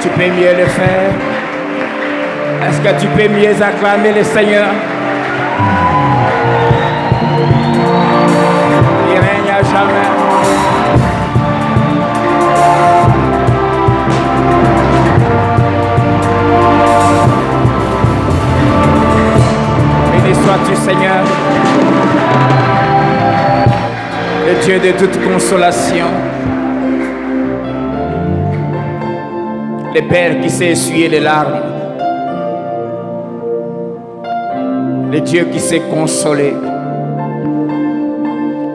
Tu peux mieux le faire? Est-ce que tu peux mieux acclamer le Seigneur? Il règne à jamais. Béni sois-tu, Seigneur, le Dieu de toute consolation, le Père qui sait essuyer les larmes, le Dieu qui sait consoler,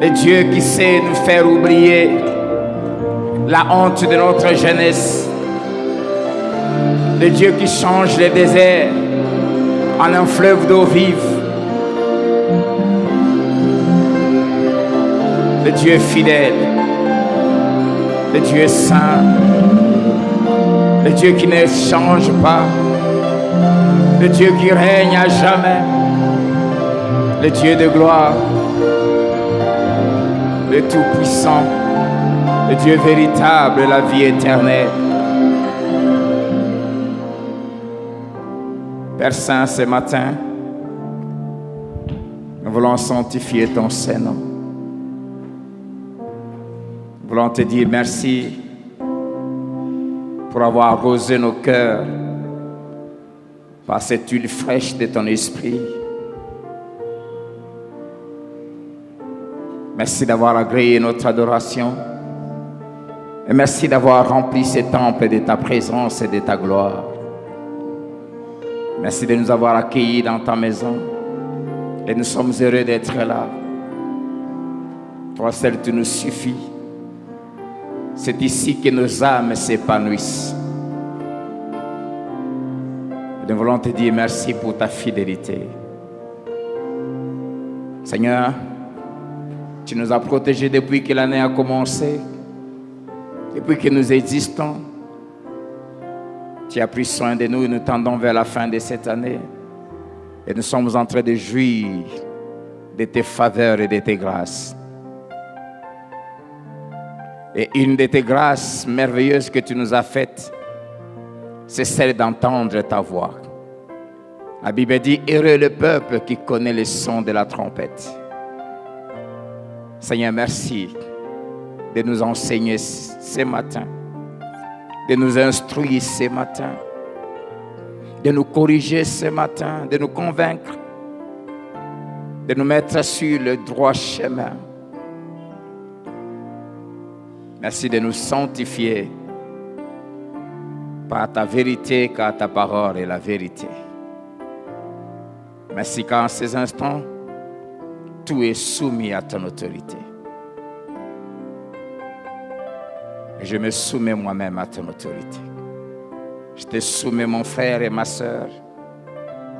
le Dieu qui sait nous faire oublier la honte de notre jeunesse, le Dieu qui change les déserts en un fleuve d'eau vive, le Dieu fidèle, le Dieu saint, le Dieu qui ne change pas, le Dieu qui règne à jamais, le Dieu de gloire, le Tout-Puissant, le Dieu véritable, la vie éternelle. Père Saint, ce matin, nous voulons sanctifier ton Saint-Nom. Nous voulons te dire merci pour avoir arrosé nos cœurs par cette huile fraîche de ton esprit. Merci d'avoir agréé notre adoration. Et merci d'avoir rempli ces temples de ta présence et de ta gloire. Merci de nous avoir accueillis dans ta maison. Et nous sommes heureux d'être là. Toi seul, tu nous suffis. C'est ici que nos âmes s'épanouissent. Et nous voulons te dire merci pour ta fidélité. Seigneur, tu nous as protégés depuis que l'année a commencé. Depuis que nous existons, tu as pris soin de nous et nous tendons vers la fin de cette année. Et nous sommes en train de jouir de tes faveurs et de tes grâces. Et une de tes grâces merveilleuses que tu nous as faites, c'est celle d'entendre ta voix. La Bible dit, heureux le peuple qui connaît le son de la trompette. Seigneur, merci de nous enseigner ce matin, de nous instruire ce matin, de nous corriger ce matin, de nous convaincre, de nous mettre sur le droit chemin. Merci de nous sanctifier par ta vérité, car ta parole est la vérité. Merci qu'en ces instants, tout est soumis à ton autorité. Et je me soumets moi-même à ton autorité. Je te soumets mon frère et ma soeur.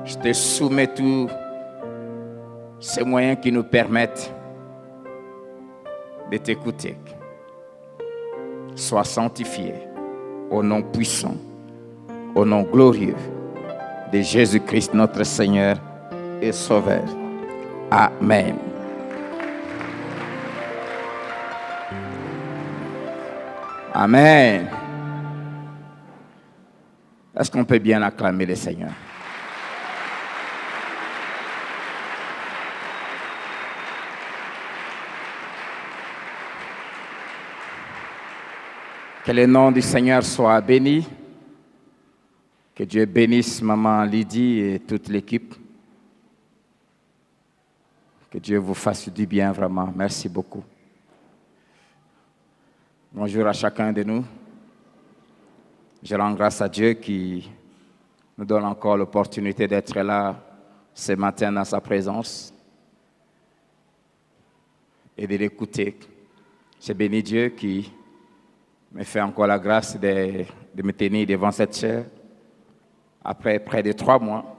Je te soumets tous ces moyens qui nous permettent de t'écouter. Sois sanctifié au nom puissant, au nom glorieux de Jésus-Christ notre Seigneur et Sauveur. Amen. Amen. Est-ce qu'on peut bien acclamer le Seigneur? Que le nom du Seigneur soit béni. Que Dieu bénisse maman Lydie et toute l'équipe. Que Dieu vous fasse du bien vraiment. Merci beaucoup. Bonjour à chacun de nous. Je rends grâce à Dieu qui nous donne encore l'opportunité d'être là ce matin dans sa présence et de l'écouter. Je bénis Dieu qui me fait encore la grâce de me tenir devant cette chair après près de 3 mois.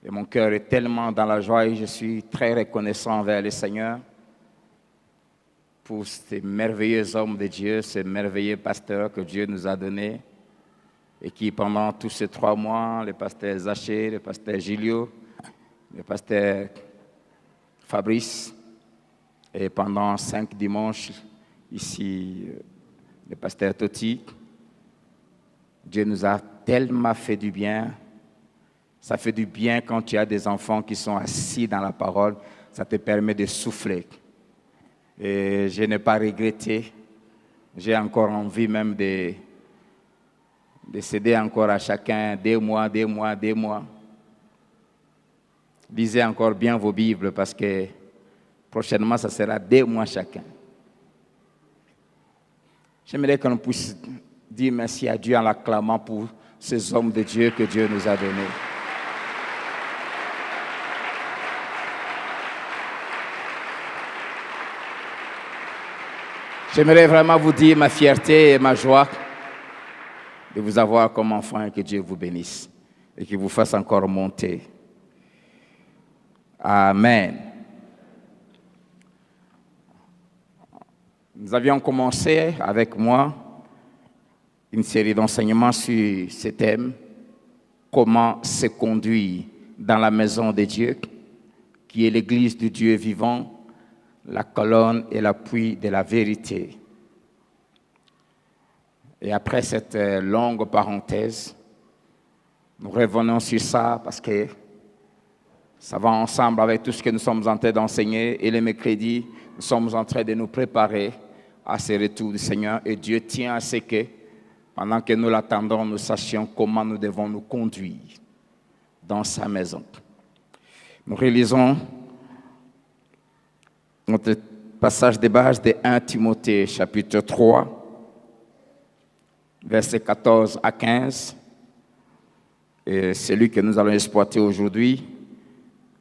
Et mon cœur est tellement dans la joie et je suis très reconnaissant envers le Seigneur pour ces merveilleux hommes de Dieu, ces merveilleux pasteurs que Dieu nous a donnés et qui, pendant tous ces 3 mois, le pasteur Zaché, le pasteur Gilio, le pasteur Fabrice, et pendant 5 dimanches, ici, le pasteur Toti, Dieu nous a tellement fait du bien. Ça fait du bien quand tu as des enfants qui sont assis dans la parole. Ça te permet de souffler. Et je n'ai pas regretté. J'ai encore envie même de céder encore à chacun 2 mois, 2 mois, 2 mois. Lisez encore bien vos Bibles parce que prochainement, ça sera 2 mois chacun. J'aimerais qu'on puisse dire merci à Dieu en l'acclamant pour ces hommes de Dieu que Dieu nous a donnés. J'aimerais vraiment vous dire ma fierté et ma joie de vous avoir comme enfant et que Dieu vous bénisse et qu'il vous fasse encore monter. Amen. Nous avions commencé avec moi une série d'enseignements sur ce thème, comment se conduire dans la maison de Dieu, qui est l'église du Dieu vivant, la colonne et l'appui de la vérité. Et après cette longue parenthèse, nous revenons sur ça parce que ça va ensemble avec tout ce que nous sommes en train d'enseigner. Et le mercredi, nous sommes en train de nous préparer à ce retour du Seigneur. Et Dieu tient à ce que, pendant que nous l'attendons, nous sachions comment nous devons nous conduire dans sa maison. Nous réalisons notre passage de base de 1 Timothée, chapitre 3, versets 14 à 15. Et celui que nous allons exploiter aujourd'hui,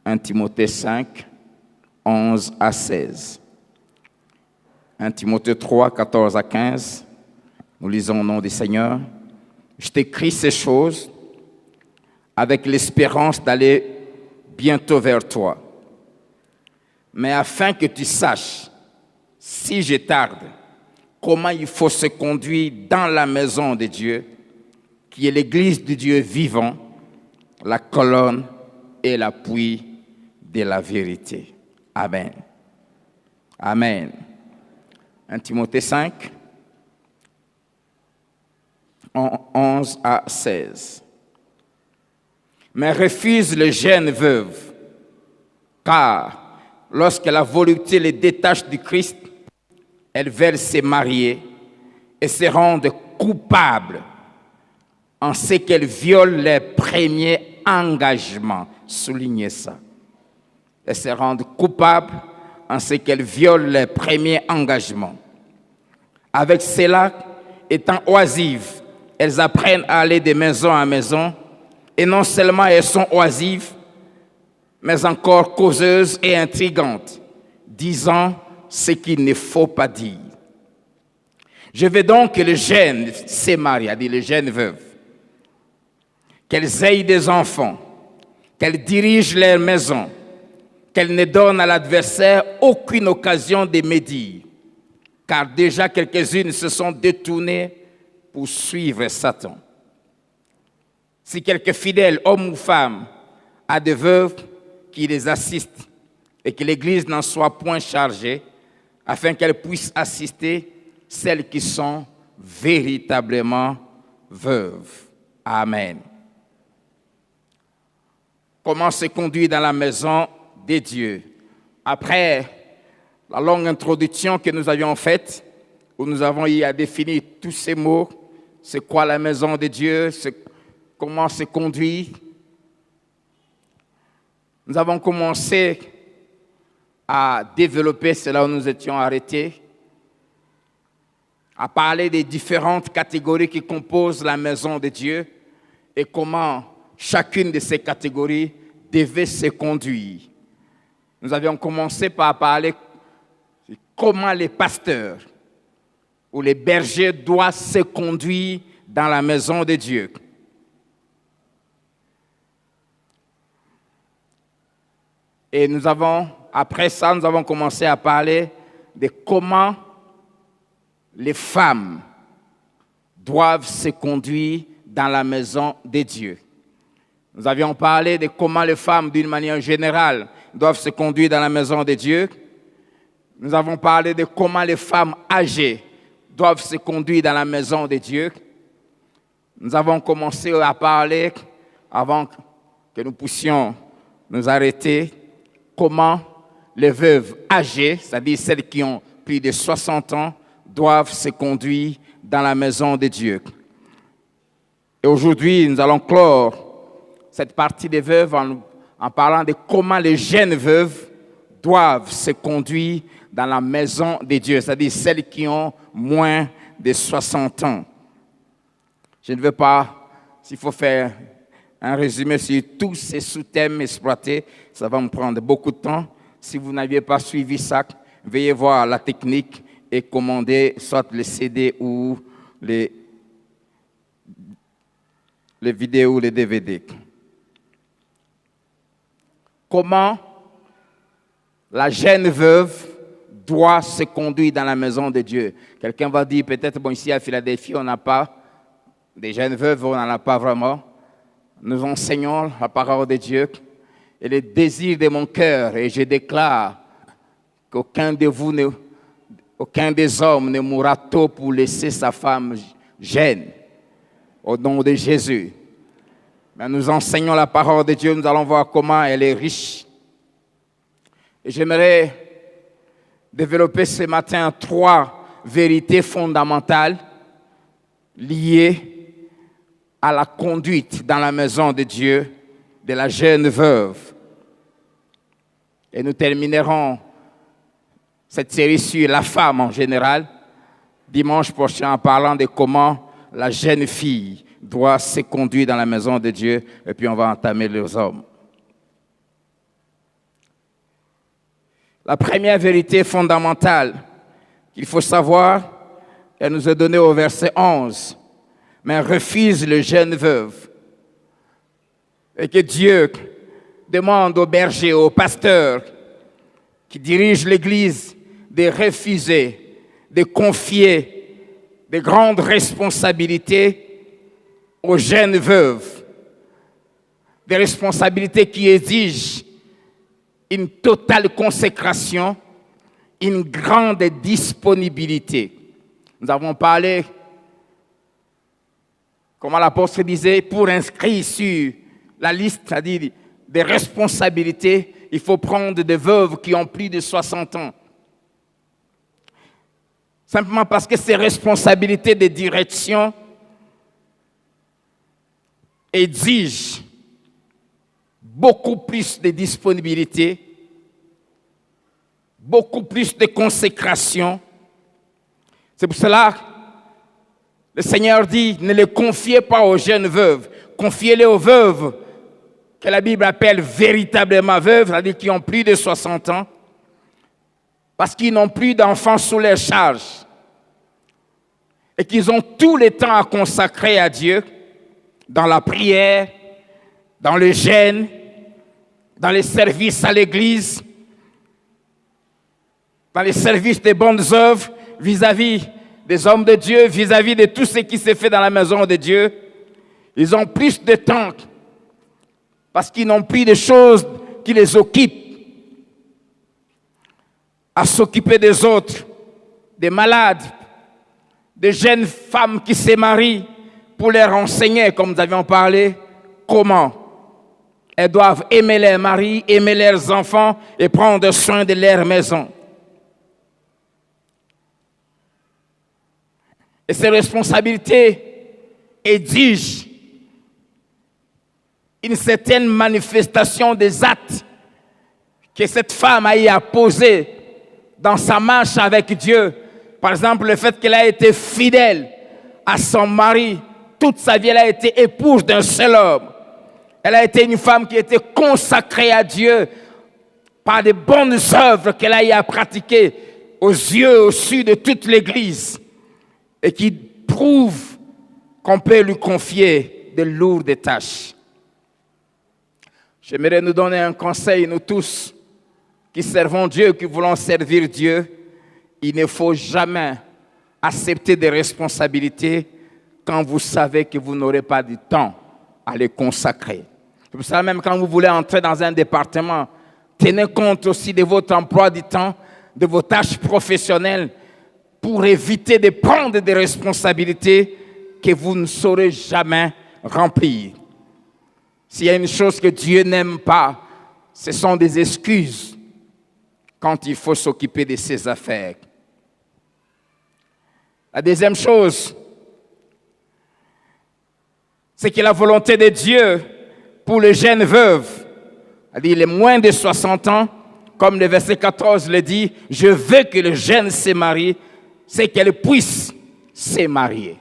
1 Timothée 5, 11 à 16. 1 Timothée 3, 14 à 15. Nous lisons au nom du Seigneur. Je t'écris ces choses avec l'espérance d'aller bientôt vers toi. Mais afin que tu saches, si je tarde, comment il faut se conduire dans la maison de Dieu, qui est l'église du Dieu vivant, la colonne et l'appui de la vérité. Amen. Amen. 1 Timothée 5, 11 à 16. Mais refuse les jeunes veuves, car lorsque la volupté les détache du Christ, elles veulent se marier et se rendent coupables en ce qu'elles violent les premiers engagements. Soulignez ça. Elles se rendent coupables en ce qu'elles violent les premiers engagements. Avec cela, étant oisives, elles apprennent à aller de maison en maison, et non seulement elles sont oisives, mais encore causeuses et intrigantes, disant ce qu'il ne faut pas dire. Je veux donc que les jeunes se marient, c'est-à-dire les jeunes veuves, qu'elles aient des enfants, qu'elles dirigent leur maison, qu'elles ne donnent à l'adversaire aucune occasion de médire, car déjà quelques-unes se sont détournées pour suivre Satan. Si quelque fidèle, homme ou femme, a des veuves qui les assistent et que l'Église n'en soit point chargée, afin qu'elle puisse assister celles qui sont véritablement veuves. Amen. Comment se conduire dans la maison de Dieu? Après la longue introduction que nous avions faite, où nous avons eu à définir tous ces mots, c'est quoi la maison de Dieu, comment se conduire, nous avons commencé à développer, c'est là où nous étions arrêtés, à parler des différentes catégories qui composent la maison de Dieu et comment chacune de ces catégories devait se conduire. Nous avions commencé par parler de comment les pasteurs ou les bergers doivent se conduire dans la maison de Dieu. Et après ça, nous avons commencé à parler de comment les femmes doivent se conduire dans la maison de Dieu. Nous avions parlé de comment les femmes, d'une manière générale, doivent se conduire dans la maison de Dieu. Nous avons parlé de comment les femmes âgées doivent se conduire dans la maison de Dieu. nous avons commencé à parler, avant que nous puissions nous arrêter, comment les veuves âgées, c'est-à-dire celles qui ont plus de 60 ans, doivent se conduire dans la maison de Dieu. Et aujourd'hui, nous allons clore cette partie des veuves en parlant de comment les jeunes veuves doivent se conduire dans la maison de Dieu, c'est-à-dire celles qui ont moins de 60 ans. Je ne veux pas, s'il faut faire un résumé sur tous ces sous-thèmes exploités, ça va me prendre beaucoup de temps. Si vous n'aviez pas suivi ça, veuillez voir la technique et commander soit les CD ou les vidéos ou les DVD. Comment la jeune veuve doit se conduire dans la maison de Dieu. Quelqu'un va dire, peut-être, bon, ici à Philadelphie, on n'a pas des jeunes veuves, on n'en a pas vraiment. Nous enseignons la parole de Dieu et le désir de mon cœur, et je déclare qu'aucun de vous, aucun des hommes ne mourra tôt pour laisser sa femme jeune, au nom de Jésus. Mais nous enseignons la parole de Dieu, nous allons voir comment elle est riche. Et j'aimerais développer ce matin 3 vérités fondamentales liées à la conduite dans la maison de Dieu de la jeune veuve. Et nous terminerons cette série sur la femme en général, dimanche prochain, en parlant de comment la jeune fille doit se conduire dans la maison de Dieu, et puis on va entamer les hommes. La première vérité fondamentale qu'il faut savoir, elle nous est donnée au verset 11. Mais refuse le jeune veuve. Et que Dieu demande aux bergers, aux pasteurs qui dirigent l'Église de refuser, de confier de grandes responsabilités aux jeunes veuves. Des responsabilités qui exigent une totale consécration, une grande disponibilité. Nous avons parlé, comme l'apôtre disait, pour inscrire sur la liste, c'est-à-dire des responsabilités, il faut prendre des veuves qui ont plus de 60 ans. Simplement parce que ces responsabilités de direction exigent beaucoup plus de disponibilité, beaucoup plus de consécration. C'est pour cela que le Seigneur dit, ne les confiez pas aux jeunes veuves, confiez-les aux veuves que la Bible appelle véritablement veuves, c'est-à-dire qui ont plus de 60 ans, parce qu'ils n'ont plus d'enfants sous leur charge et qu'ils ont tout le temps à consacrer à Dieu dans la prière, dans le jeûne, dans les services à l'Église, dans les services des bonnes œuvres vis-à-vis des hommes de Dieu, vis-à-vis de tout ce qui s'est fait dans la maison de Dieu. Ils ont plus de temps parce qu'ils n'ont plus de choses qui les occupent à s'occuper des autres, des malades, des jeunes femmes qui se marient pour leur enseigner, comme nous avions parlé, comment elles doivent aimer leurs maris, aimer leurs enfants et prendre soin de leur maison. Et ces responsabilités exigent une certaine manifestation des actes que cette femme a eu à poser dans sa marche avec Dieu. Par exemple, le fait qu'elle a été fidèle à son mari. Toute sa vie, elle a été épouse d'un seul homme. Elle a été une femme qui était consacrée à Dieu par de bonnes œuvres qu'elle a eu à pratiquer aux yeux, au su de toute l'Église et qui prouve qu'on peut lui confier de lourdes tâches. J'aimerais nous donner un conseil, nous tous qui servons Dieu, qui voulons servir Dieu. Il ne faut jamais accepter des responsabilités quand vous savez que vous n'aurez pas du temps à les consacrer. C'est pour ça même quand vous voulez entrer dans un département, tenez compte aussi de votre emploi du temps, de vos tâches professionnelles, pour éviter de prendre des responsabilités que vous ne saurez jamais remplir. S'il y a une chose que Dieu n'aime pas, ce sont des excuses quand il faut s'occuper de ses affaires. La deuxième chose, c'est que la volonté de Dieu pour les jeunes veuves, c'est-à-dire les moins de 60 ans, comme le verset 14 le dit, je veux que le jeune se marie, c'est qu'elle puisse se marier.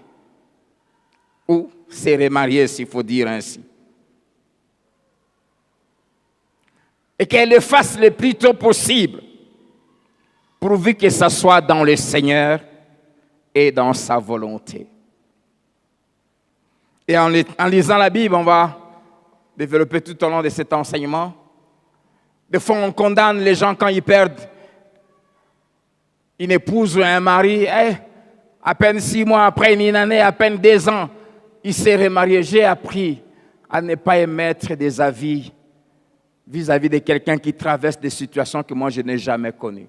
Ou se remarier, s'il faut dire ainsi. Et qu'elle le fasse le plus tôt possible, pourvu que ça soit dans le Seigneur et dans sa volonté. Et en lisant la Bible, on va développer tout au long de cet enseignement. Des fois, on condamne les gens quand ils perdent une épouse ou un mari. À peine 6 mois après, une année, à peine 2 ans, il s'est remarié. J'ai appris à ne pas émettre des avis vis-à-vis de quelqu'un qui traverse des situations que moi, je n'ai jamais connues.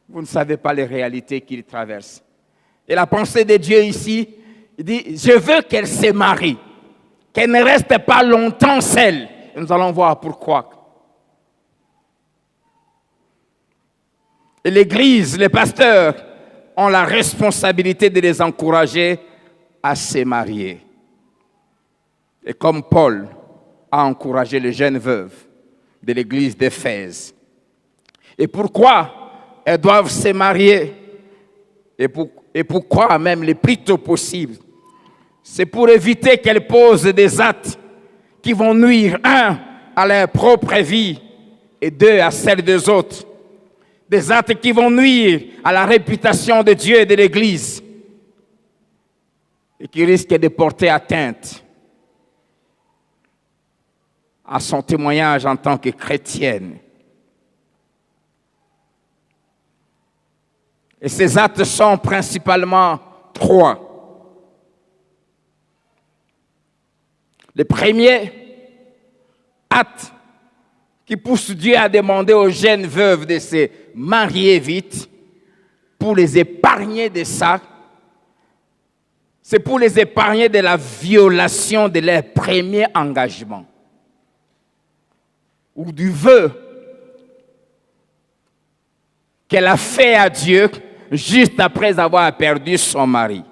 Vous ne savez pas les réalités qu'il traverse. Et la pensée de Dieu ici, il dit, je veux qu'elle se marie, qu'elle ne reste pas longtemps seule. Et nous allons voir pourquoi. Et l'Église, les pasteurs, ont la responsabilité de les encourager à se marier. Et comme Paul a encouragé les jeunes veuves de l'Église d'Éphèse. Et pourquoi elles doivent se marier? Et pourquoi même le plus tôt possible? C'est pour éviter qu'elles posent des actes qui vont nuire, 1, à leur propre vie, et 2, à celle des autres. Des actes qui vont nuire à la réputation de Dieu et de l'Église, et qui risquent de porter atteinte à son témoignage en tant que chrétienne. Et ces actes sont principalement 3. Le premier acte qui pousse Dieu à demander aux jeunes veuves de se marier vite pour les épargner de ça, c'est pour les épargner de la violation de leur premier engagement ou du vœu qu'elle a fait à Dieu juste après avoir perdu son mari.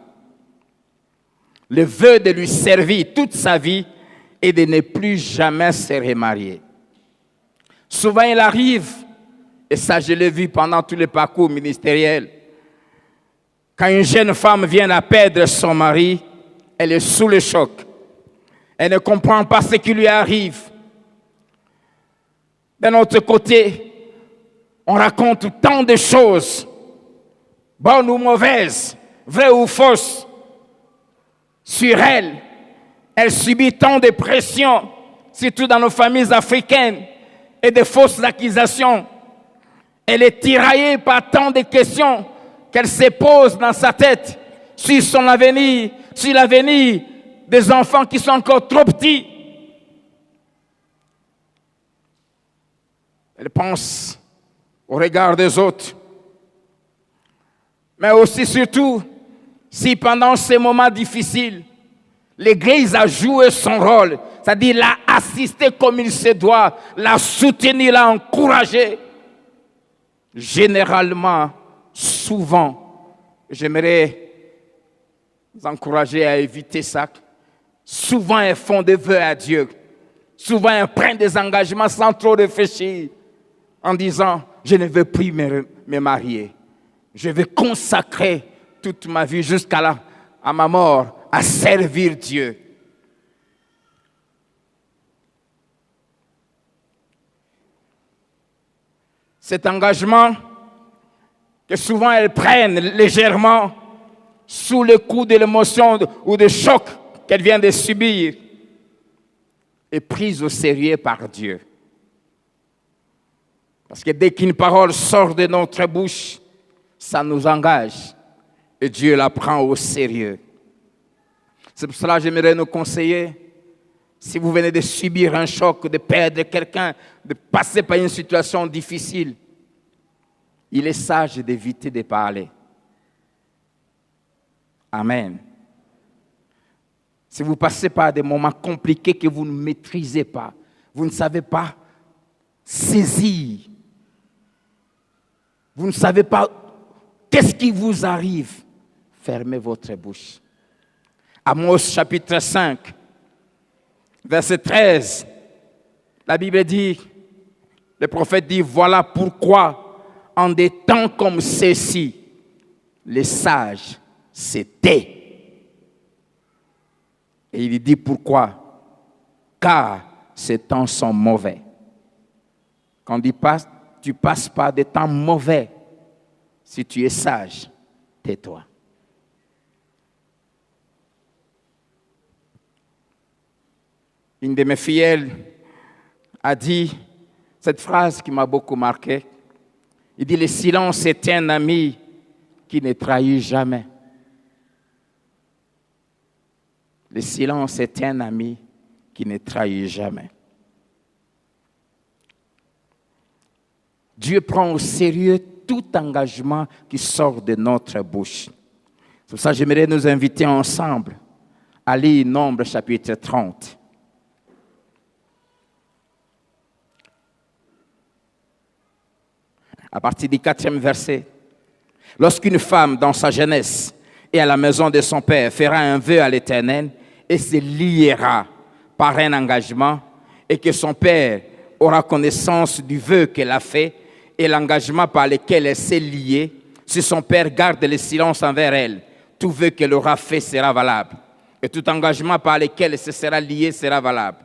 Le vœu de lui servir toute sa vie et de ne plus jamais se remarier. Souvent, il arrive, et ça je l'ai vu pendant tous les parcours ministériels, quand une jeune femme vient à perdre son mari, elle est sous le choc. Elle ne comprend pas ce qui lui arrive. D'un autre côté, on raconte tant de choses, bonnes ou mauvaises, vraies ou fausses, sur elle. Elle subit tant de pressions, surtout dans nos familles africaines, et de fausses accusations. Elle est tiraillée par tant de questions qu'elle se pose dans sa tête sur son avenir, sur l'avenir des enfants qui sont encore trop petits. Elle pense au regard des autres. Mais aussi, surtout, si pendant ces moments difficiles, l'Église a joué son rôle, c'est-à-dire l'a assisté comme il se doit, l'a soutenu, l'a encouragé. Généralement, souvent, j'aimerais vous encourager à éviter ça. Souvent, elles font des vœux à Dieu. Souvent, elles prennent des engagements sans trop réfléchir, en disant, je ne veux plus me marier. Je vais consacrer toute ma vie jusqu'à ma mort à servir Dieu. Cet engagement que souvent elles prennent légèrement sous le coup de l'émotion ou de choc qu'elles viennent de subir est prise au sérieux par Dieu. Parce que dès qu'une parole sort de notre bouche, ça nous engage et Dieu la prend au sérieux. C'est pour cela que j'aimerais nous conseiller, si vous venez de subir un choc, de perdre quelqu'un, de passer par une situation difficile, il est sage d'éviter de parler. Amen. si vous passez par des moments compliqués que vous ne maîtrisez pas, vous ne savez pas saisir, vous ne savez pas qu'est-ce qui vous arrive, fermez votre bouche. Amos chapitre 5, verset 13, la Bible dit, le prophète dit, voilà pourquoi en des temps comme ceux-ci, les sages se tait. Et il dit pourquoi? Car ces temps sont mauvais. Quand tu passes par des temps mauvais, si tu es sage, tais-toi. Une de mes fillettes a dit cette phrase qui m'a beaucoup marqué. Il dit, le silence est un ami qui ne trahit jamais. Le silence est un ami qui ne trahit jamais. Dieu prend au sérieux tout engagement qui sort de notre bouche. C'est pour ça que j'aimerais nous inviter ensemble à lire Nombre chapitre 30. À partir du 4e verset. Lorsqu'une femme dans sa jeunesse et à la maison de son père fera un vœu à l'Éternel et se liera par un engagement et que son père aura connaissance du vœu qu'elle a fait et l'engagement par lequel elle s'est liée, si son père garde le silence envers elle, tout vœu qu'elle aura fait sera valable. Et tout engagement par lequel elle se sera liée sera valable.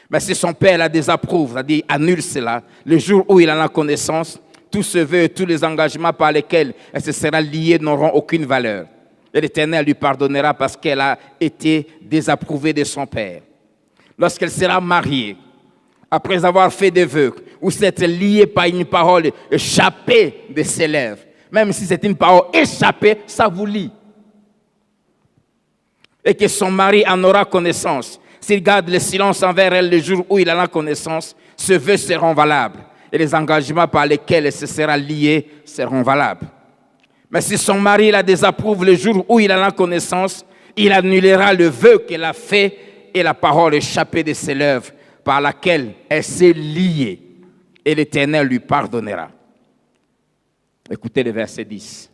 Mais si son père la désapprouve, c'est-à-dire annule cela, le jour où il en a connaissance, tous ce vœu et tous les engagements par lesquels elle se sera liée n'auront aucune valeur. Et l'Éternel lui pardonnera parce qu'elle a été désapprouvée de son père. Lorsqu'elle sera mariée, après avoir fait des vœux, ou s'être liée par une parole échappée de ses lèvres, même si c'est une parole échappée, ça vous lie. Et que son mari en aura connaissance. S'il garde le silence envers elle le jour où il en a connaissance, ces vœux seront valables. Et les engagements par lesquels elle se sera liée seront valables. Mais si son mari la désapprouve le jour où il en a connaissance, il annulera le vœu qu'elle a fait et la parole échappée de ses lèvres par laquelle elle s'est liée. Et l'Éternel lui pardonnera. Écoutez le verset 10.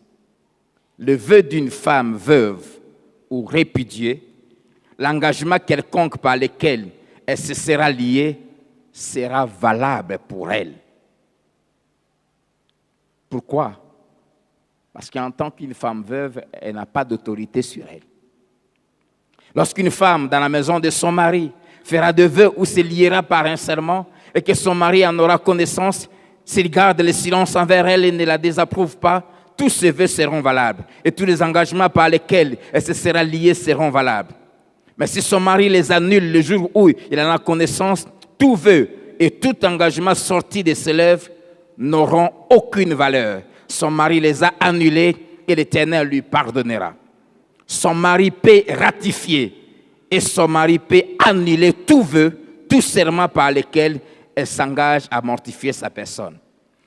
Le vœu d'une femme veuve ou répudiée, l'engagement quelconque par lequel elle se sera liée, sera valable pour elle. Pourquoi? Parce qu'en tant qu'une femme veuve, elle n'a pas d'autorité sur elle. Lorsqu'une femme dans la maison de son mari fera de vœux ou se liera par un serment et que son mari en aura connaissance, s'il garde le silence envers elle et ne la désapprouve pas, tous ses vœux seront valables et tous les engagements par lesquels elle se sera liée seront valables. Mais si son mari les annule le jour où il en a connaissance, tout vœu et tout engagement sorti de ses lèvres n'auront aucune valeur. Son mari les a annulés et l'Éternel lui pardonnera. Son mari peut ratifier et son mari peut annuler tout vœu, tout serment par lequel elle s'engage à mortifier sa personne.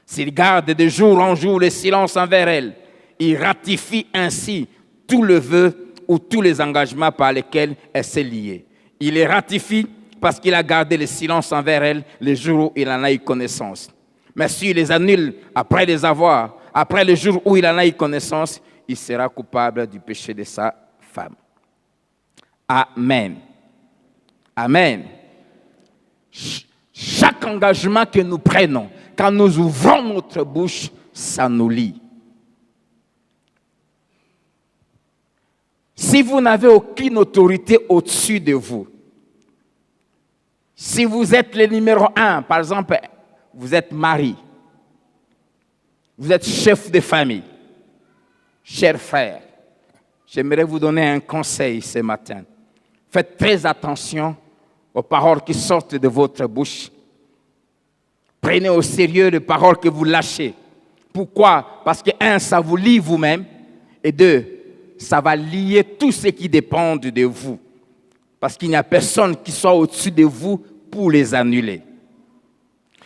S'il garde de jour en jour le silence envers elle, il ratifie ainsi tout le vœu ou tous les engagements par lesquels elle s'est liée. Il les ratifie parce qu'il a gardé le silence envers elle le jour où il en a eu connaissance. Mais s'il les annule après les avoir, après le jour où il en a eu connaissance, il sera coupable du péché de sa femme. Amen. Amen. Chaque engagement que nous prenons, quand nous ouvrons notre bouche, ça nous lie. Si vous n'avez aucune autorité au-dessus de vous, si vous êtes le numéro 1, par exemple, vous êtes mari, vous êtes chef de famille, chers frères, j'aimerais vous donner un conseil ce matin. Faites très attention aux paroles qui sortent de votre bouche. Prenez au sérieux les paroles que vous lâchez. Pourquoi? Parce que, un, ça vous lie vous-même, et deux, ça va lier tout ce qui dépend de vous. Parce qu'il n'y a personne qui soit au-dessus de vous pour les annuler.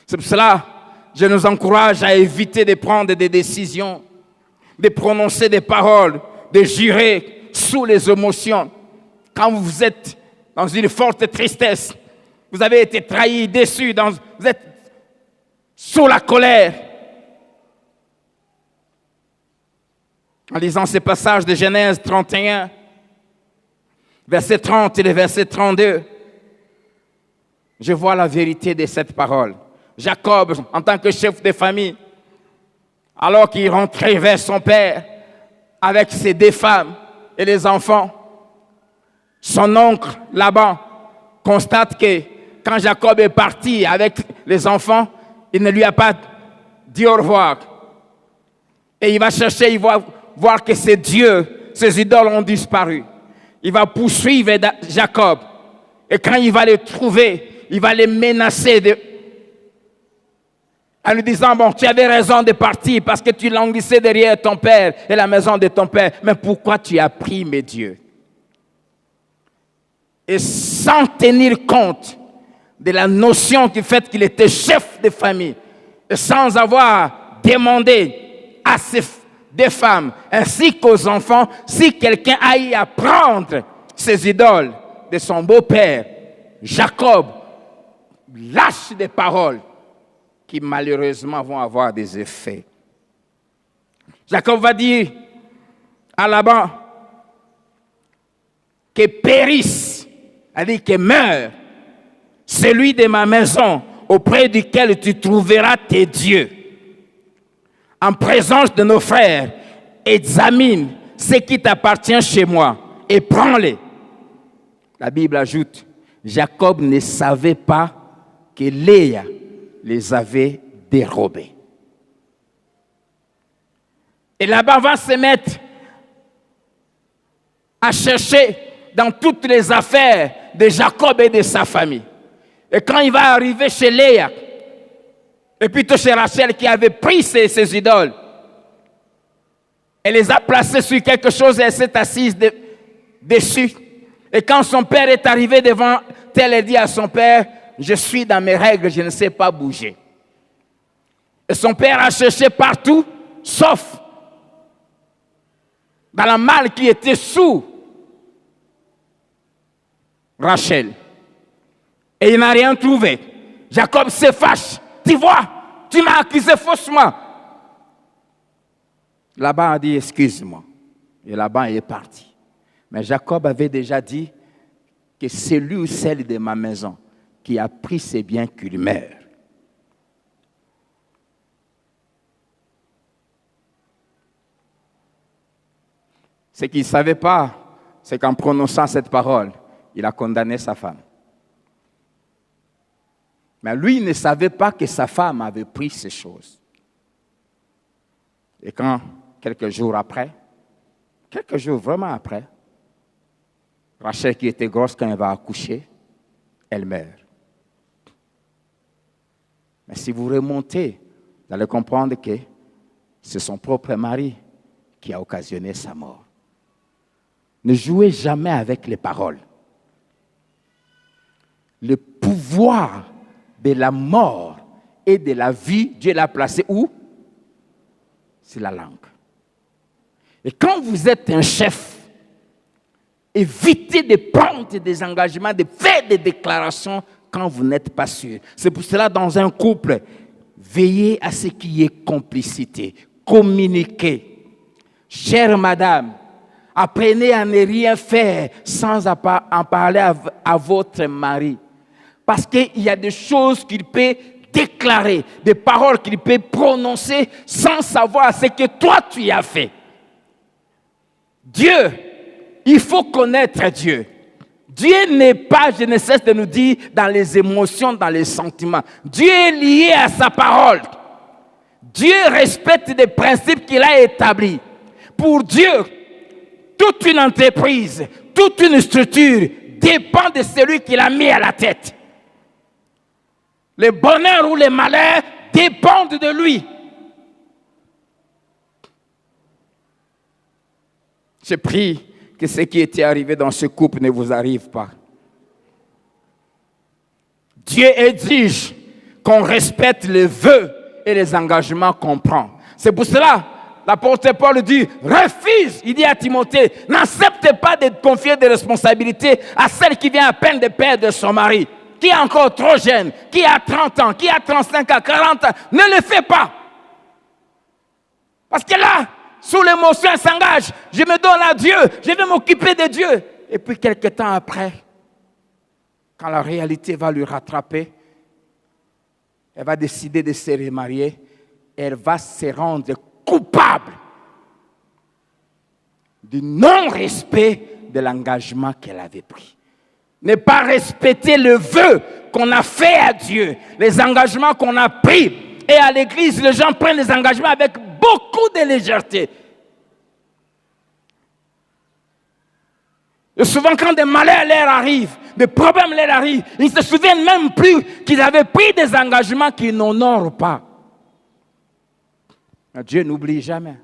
C'est pour cela que je nous encourage à éviter de prendre des décisions, de prononcer des paroles, de jurer sous les émotions. Quand vous êtes dans une forte tristesse. Vous avez été trahi, déçu, vous êtes sous la colère. En lisant ces passages de Genèse 31, verset 30 et le verset 32, je vois la vérité de cette parole. Jacob, en tant que chef de famille, alors qu'il rentrait vers son père avec ses 2 femmes et les enfants, son oncle Laban constate que quand Jacob est parti avec les enfants, il ne lui a pas dit au revoir. Et il va chercher, il va voir que ses dieux, ses idoles ont disparu. Il va poursuivre Jacob. Et quand il va les trouver, il va les menacer en lui disant, bon, tu avais raison de partir parce que tu languissais derrière ton père et la maison de ton père. Mais pourquoi tu as pris mes dieux? Et sans tenir compte de la notion du fait qu'il était chef de famille, et sans avoir demandé à ses 2 femmes ainsi qu'aux enfants, si quelqu'un aille apprendre ces idoles de son beau-père, Jacob lâche des paroles qui malheureusement vont avoir des effets. Jacob va dire à Laban que périsse, c'est-à-dire que meure, celui de ma maison auprès duquel tu trouveras tes dieux. En présence de nos frères, examine ce qui t'appartient chez moi et prends-les. La Bible ajoute, Jacob ne savait pas que Léa les avait dérobés. Et Laban va se mettre à chercher dans toutes les affaires de Jacob et de sa famille. Et quand il va arriver chez Léa, et plutôt chez Rachel qui avait pris ses idoles, elle les a placées sur quelque chose et elle s'est assise dessus. Et quand son père est arrivé devant elle, elle dit à son père, je suis dans mes règles, je ne sais pas bouger. Et son père a cherché partout, sauf dans la malle qui était sous Rachel. Et il n'a rien trouvé. Jacob se fâche. Tu vois, tu m'as accusé faussement. Laban a dit, excuse-moi. Et Laban est parti. Mais Jacob avait déjà dit que c'est lui ou celle de ma maison qui a pris ses biens qu'il meurt. Ce qu'il ne savait pas, c'est qu'en prononçant cette parole, il a condamné sa femme. Mais lui, il ne savait pas que sa femme avait pris ces choses. Et quand, quelques jours vraiment après, Rachel, qui était grosse quand elle va accoucher, elle meurt. Mais si vous remontez, vous allez comprendre que c'est son propre mari qui a occasionné sa mort. Ne jouez jamais avec les paroles. Le pouvoir de la mort et de la vie, Dieu l'a placé où? C'est la langue. Et quand vous êtes un chef, évitez de prendre des engagements, de faire des déclarations quand vous n'êtes pas sûr. C'est pour cela, dans un couple, veillez à ce qu'il y ait complicité, communiquez. Chère madame, apprenez à ne rien faire sans en parler à votre mari. Parce qu'il y a des choses qu'il peut déclarer, des paroles qu'il peut prononcer sans savoir ce que toi tu as fait. Dieu, il faut connaître Dieu. Dieu n'est pas, je ne cesse de nous dire, dans les émotions, dans les sentiments. Dieu est lié à sa parole. Dieu respecte des principes qu'il a établis. Pour Dieu, toute une entreprise, toute une structure dépend de celui qu'il a mis à la tête. Le bonheur ou le malheur dépendent de lui. Je prie que ce qui était arrivé dans ce couple ne vous arrive pas. Dieu exige qu'on respecte les vœux et les engagements qu'on prend. C'est pour cela, l'apôtre Paul dit, refuse, il dit à Timothée, n'accepte pas de confier des responsabilités à celle qui vient à peine de perdre son mari, qui est encore trop jeune, qui a 30 ans, qui a 35 ans, 40 ans. Ne le fais pas. Parce que là, sous l'émotion, elle s'engage. Je me donne à Dieu, je vais m'occuper de Dieu. Et puis, quelques temps après, quand la réalité va lui rattraper, elle va décider de se remarier. Elle va se rendre coupable du non-respect de l'engagement qu'elle avait pris. Ne pas respecter le vœu qu'on a fait à Dieu, les engagements qu'on a pris. Et à l'église, les gens prennent les engagements avec beaucoup de légèreté. Et souvent, quand des malheurs leur arrivent, des problèmes leur arrivent, ils ne se souviennent même plus qu'ils avaient pris des engagements qu'ils n'honorent pas. Dieu n'oublie jamais.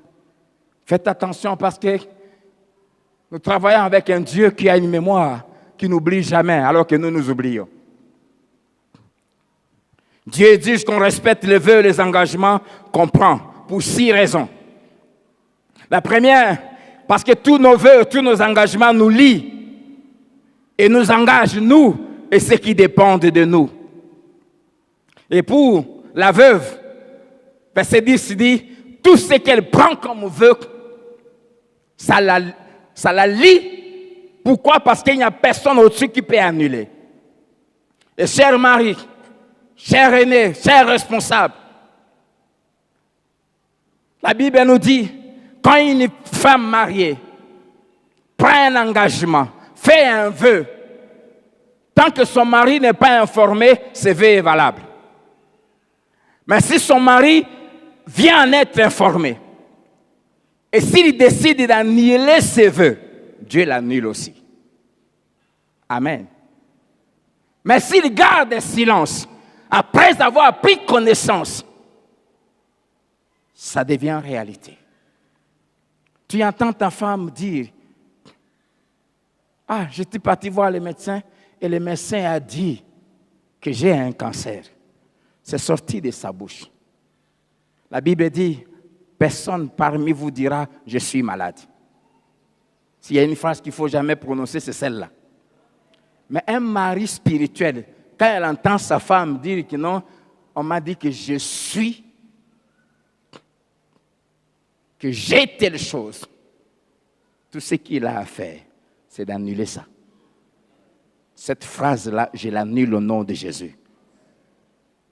Faites attention parce que nous travaillons avec un Dieu qui a une mémoire, qui n'oublie jamais, alors que nous oublions. Dieu exige qu'on respecte les vœux et les engagements qu'on prend pour 6 raisons. La première, parce que tous nos vœux, tous nos engagements nous lient et nous engagent, nous, et ceux qui dépendent de nous. Et pour la veuve, verset 10 dit, tout ce qu'elle prend comme vœu, ça la lie. Pourquoi? Parce qu'il n'y a personne au-dessus qui peut annuler. Et cher mari, cher aîné, cher responsable, la Bible nous dit, quand une femme mariée prend un engagement, fait un vœu, tant que son mari n'est pas informé, ce vœu est valable. Mais si son mari vient en être informé, et s'il décide d'annuler ses vœux, Dieu l'annule aussi. Amen. Mais s'il garde un silence, après avoir pris connaissance, ça devient réalité. Tu entends ta femme dire, ah, j'étais parti voir le médecin et le médecin a dit que j'ai un cancer. C'est sorti de sa bouche. La Bible dit, personne parmi vous dira, je suis malade. S'il y a une phrase qu'il ne faut jamais prononcer, c'est celle-là. Mais un mari spirituel, quand elle entend sa femme dire que non, on m'a dit que je suis, que j'ai telle chose, tout ce qu'il a à faire, c'est d'annuler ça. Cette phrase-là, je l'annule au nom de Jésus.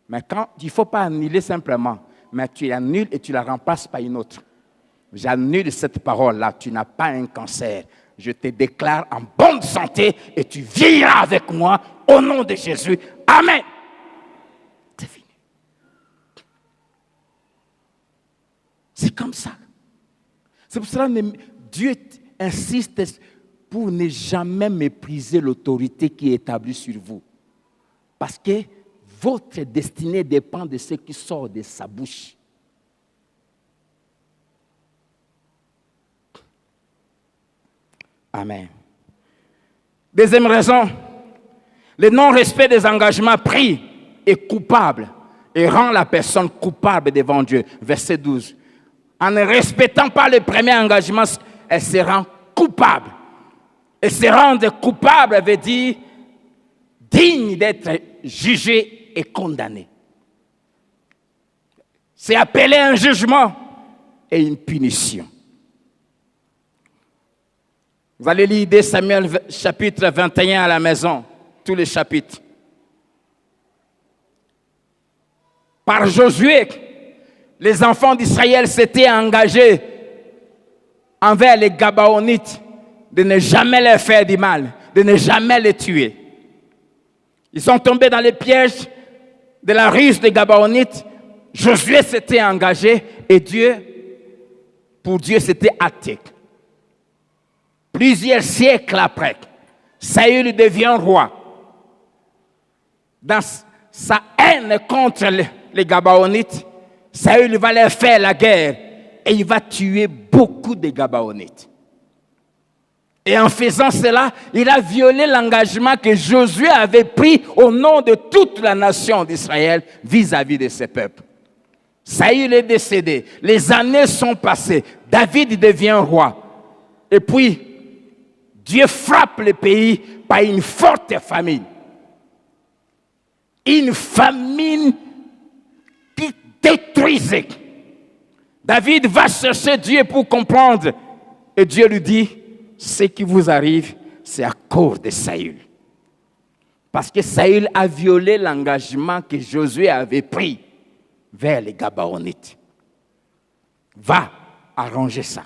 Mais quand il ne faut pas annuler simplement, mais tu l'annules et tu la remplaces par une autre. J'annule cette parole-là, tu n'as pas un cancer. Je te déclare en bonne santé et tu vieilliras avec moi au nom de Jésus. Amen. C'est fini. C'est comme ça. C'est pour cela que Dieu insiste pour ne jamais mépriser l'autorité qui est établie sur vous. Parce que votre destinée dépend de ce qui sort de sa bouche. Amen. Deuxième raison, le non-respect des engagements pris est coupable et rend la personne coupable devant Dieu. Verset 12. En ne respectant pas le premier engagement, elle se rend coupable. Et se rendre coupable veut dire digne d'être jugé et condamné. C'est appeler un jugement et une punition. Vous allez lire 2 Samuel chapitre 21 à la maison, tous les chapitres. Par Josué, les enfants d'Israël s'étaient engagés envers les Gabaonites de ne jamais leur faire du mal, de ne jamais les tuer. Ils sont tombés dans les pièges de la ruse des Gabaonites. Josué s'était engagé et pour Dieu, c'était acté. Plusieurs siècles après, Saül devient roi. Dans sa haine contre les Gabaonites, Saül va leur faire la guerre et il va tuer beaucoup de Gabaonites. Et en faisant cela, il a violé l'engagement que Josué avait pris au nom de toute la nation d'Israël vis-à-vis de ses peuples. Saül est décédé. Les années sont passées. David devient roi. Et puis, Dieu frappe le pays par une forte famine. Une famine qui détruisait. David va chercher Dieu pour comprendre. Et Dieu lui dit, ce qui vous arrive, c'est à cause de Saül. Parce que Saül a violé l'engagement que Josué avait pris vers les Gabaonites. Va arranger ça.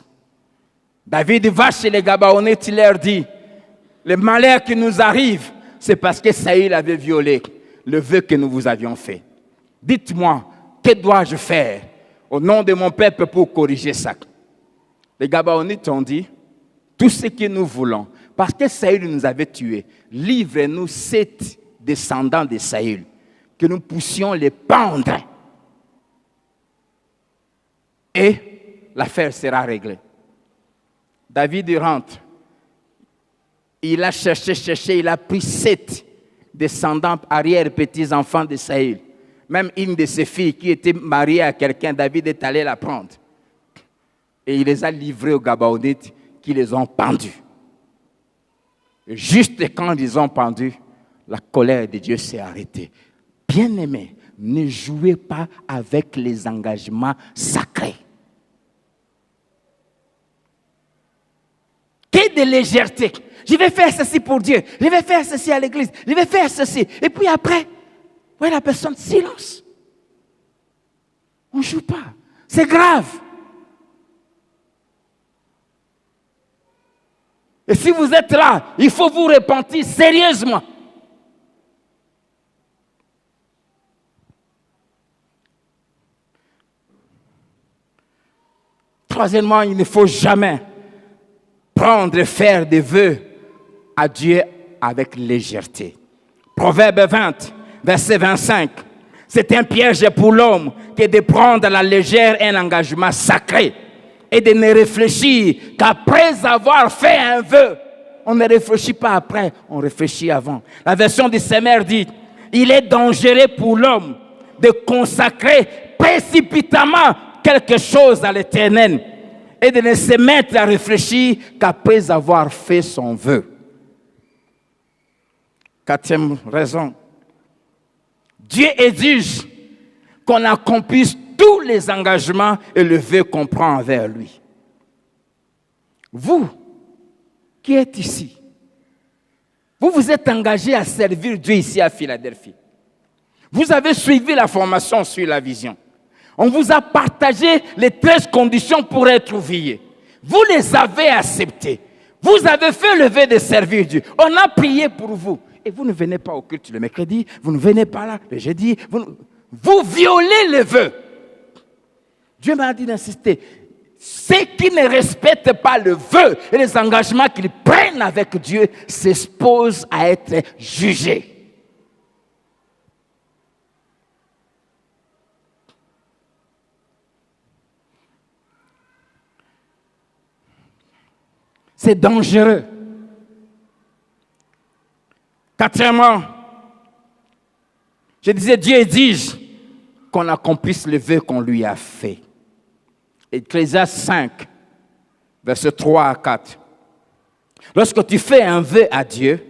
David va chez les Gabaonites, il leur dit, le malheur qui nous arrive, c'est parce que Saül avait violé le vœu que nous vous avions fait. Dites-moi, que dois-je faire au nom de mon peuple pour corriger ça? Les Gabaonites ont dit, tout ce que nous voulons, parce que Saül nous avait tués, livre-nous 7 descendants de Saül, que nous puissions les pendre. Et l'affaire sera réglée. David rentre. Il a cherché, il a pris 7 descendants, arrière-petits-enfants de Saül. Même une de ses filles qui était mariée à quelqu'un, David est allé la prendre. Et il les a livrés aux Gabaonites qui les ont pendus. Et juste quand ils ont pendus, la colère de Dieu s'est arrêtée. Bien-aimés, ne jouez pas avec les engagements sacrés. Que de légèreté. Je vais faire ceci pour Dieu. Je vais faire ceci à l'église. Je vais faire ceci. Et puis après, ouais, la personne, silence. On ne joue pas. C'est grave. Et si vous êtes là, il faut vous repentir sérieusement. Troisièmement, il ne faut jamais prendre et faire des vœux à Dieu avec légèreté. Proverbe 20, verset 25. C'est un piège pour l'homme que de prendre à la légère un engagement sacré et de ne réfléchir qu'après avoir fait un vœu. On ne réfléchit pas après, on réfléchit avant. La version du Semeur dit, il est dangereux pour l'homme de consacrer précipitamment quelque chose à l'Éternel et de ne se mettre à réfléchir qu'après avoir fait son vœu. 4e raison. Dieu exige qu'on accomplisse tous les engagements et le vœu qu'on prend envers lui. Vous, qui êtes ici, vous vous êtes engagé à servir Dieu ici à Philadelphie. Vous avez suivi la formation sur la vision. On vous a partagé les 13 conditions pour être ouvrier. Vous les avez acceptées. Vous avez fait le vœu de servir Dieu. On a prié pour vous. Et vous ne venez pas au culte le mercredi, vous ne venez pas là le jeudi. Vous violez le vœu. Dieu m'a dit d'insister. Ceux qui ne respectent pas le vœu et les engagements qu'ils prennent avec Dieu s'exposent à être jugés. C'est dangereux. Quatrièmement, je disais, Dieu exige qu'on accomplisse le vœu qu'on lui a fait. Ecclésiaste 5, versets 3 à 4. Lorsque tu fais un vœu à Dieu,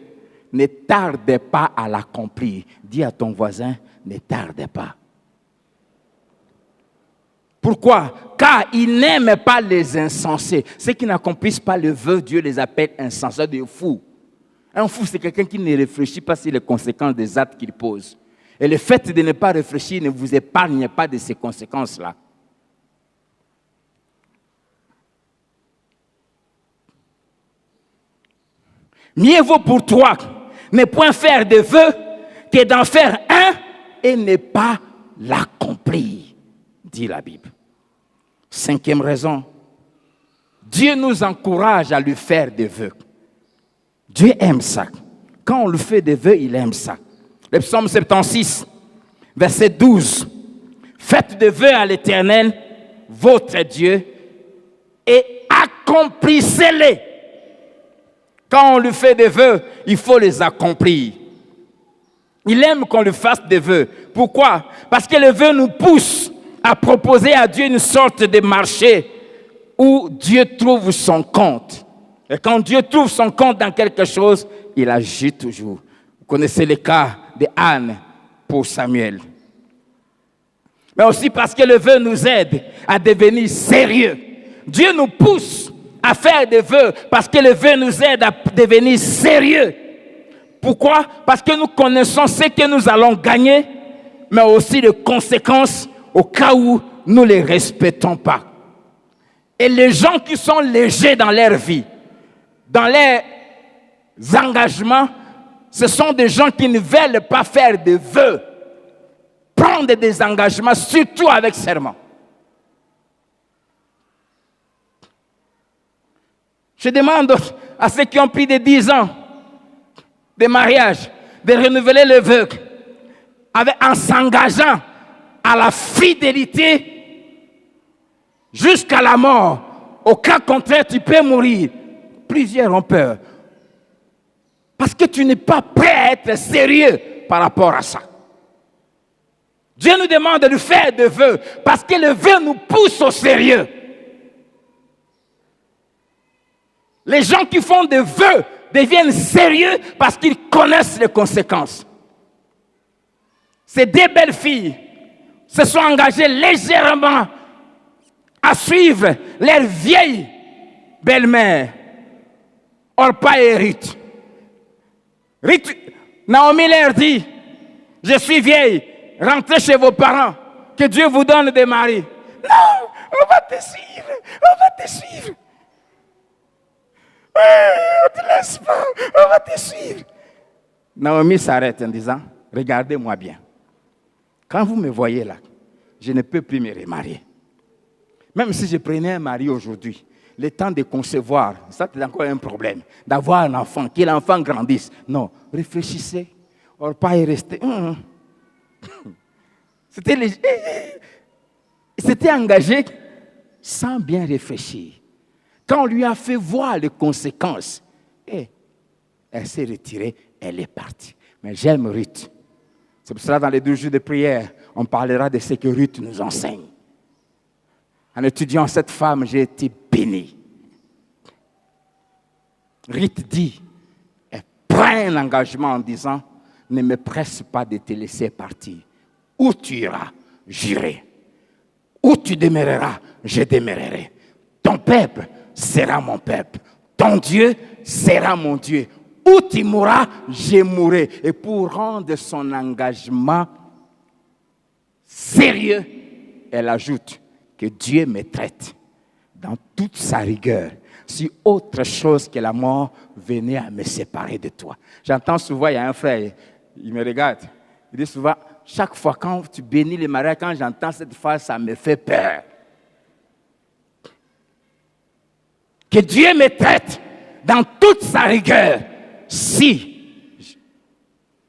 ne tarde pas à l'accomplir. Dis à ton voisin, ne tarde pas. Pourquoi? Car il n'aime pas les insensés. Ceux qui n'accomplissent pas le vœu, Dieu les appelle insensés, des fous. Un fou, c'est quelqu'un qui ne réfléchit pas sur les conséquences des actes qu'il pose. Et le fait de ne pas réfléchir ne vous épargne pas de ces conséquences-là. Mieux vaut pour toi ne point faire de vœux que d'en faire un et ne pas l'accomplir, dit la Bible. 5e raison, Dieu nous encourage à lui faire des vœux. Dieu aime ça. Quand on lui fait des vœux, il aime ça. Le psaume 76, verset 12. Faites des vœux à l'Éternel, votre Dieu, et accomplissez-les. Quand on lui fait des vœux, il faut les accomplir. Il aime qu'on lui fasse des vœux. Pourquoi? Parce que le vœu nous pousse à proposer à Dieu une sorte de marché où Dieu trouve son compte. Et quand Dieu trouve son compte dans quelque chose, il agit toujours. Vous connaissez le cas de Anne pour Samuel. Mais aussi parce que le vœu nous aide à devenir sérieux. Dieu nous pousse à faire des vœux parce que le vœu nous aide à devenir sérieux. Pourquoi? Parce que nous connaissons ce que nous allons gagner, mais aussi les conséquences au cas où nous ne les respectons pas. Et les gens qui sont légers dans leur vie, dans leurs engagements, ce sont des gens qui ne veulent pas faire de vœux, prendre des engagements, surtout avec serment. Je demande à ceux qui ont pris des 10 ans de mariage de renouveler le vœu en s'engageant à la fidélité jusqu'à la mort. Au cas contraire, tu peux mourir. Plusieurs ont peur. Parce que tu n'es pas prêt à être sérieux par rapport à ça. Dieu nous demande de faire des vœux parce que le vœu nous pousse au sérieux. Les gens qui font des vœux deviennent sérieux parce qu'ils connaissent les conséquences. Ces deux belles filles se sont engagées légèrement à suivre leur vieille belle-mère, Orpa et Ruth. Naomi leur dit, je suis vieille, rentrez chez vos parents, que Dieu vous donne des maris. Non, on va te suivre, on va te suivre. On ne te laisse pas, on va te suivre. Naomi s'arrête en disant, regardez-moi bien. Quand vous me voyez là, je ne peux plus me remarier. Même si je prenais un mari aujourd'hui, le temps de concevoir, ça c'est encore un problème. D'avoir un enfant, que l'enfant grandisse. Non, réfléchissez. Orpa est resté. C'était engagé sans bien réfléchir. Quand on lui a fait voir les conséquences, elle s'est retirée, elle est partie. Mais j'aime Ruth. C'est pour cela, dans les 12 jours de prière, on parlera de ce que Ruth nous enseigne. En étudiant cette femme, j'ai été béni. Ruth dit, elle prend un engagement en disant, ne me presse pas de te laisser partir. Où tu iras, j'irai. Où tu demeureras, je demeurerai. Ton peuple sera mon peuple. Ton Dieu sera mon Dieu. Où tu mourras, je mourrai. Et pour rendre son engagement sérieux, elle ajoute que Dieu me traite dans toute sa rigueur si autre chose que la mort venait à me séparer de toi. J'entends souvent, il y a un frère, il me regarde, il dit souvent, chaque fois quand tu bénis les mariages, quand j'entends cette phrase, ça me fait peur. Que Dieu me traite dans toute sa rigueur si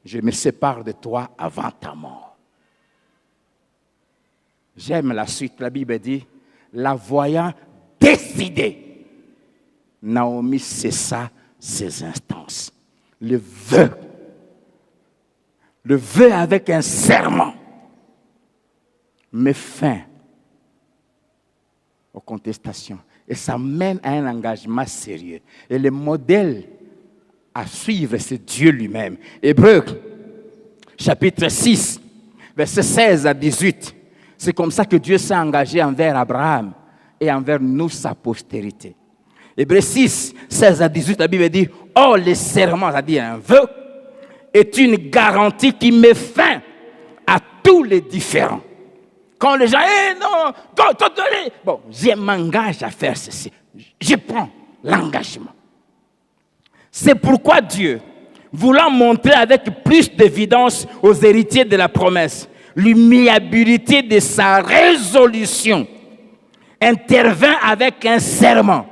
je me sépare de toi avant ta mort. J'aime la suite. La Bible dit, la voyant décidée, Naomi cessa ses instances. Le vœu avec un serment met fin aux contestations. Et ça mène à un engagement sérieux. Et le modèle à suivre, c'est Dieu lui-même. Hébreux, chapitre 6, versets 16 à 18. C'est comme ça que Dieu s'est engagé envers Abraham et envers nous, sa postérité. Hébreux 6, 16 à 18, la Bible dit, « Oh, le serment, c'est-à-dire un vœu, est une garantie qui met fin à tous les différends. » Quand les gens, non, bon, je m'engage à faire ceci. Je prends l'engagement. C'est pourquoi Dieu, voulant montrer avec plus d'évidence aux héritiers de la promesse l'immuabilité de sa résolution, intervint avec un serment,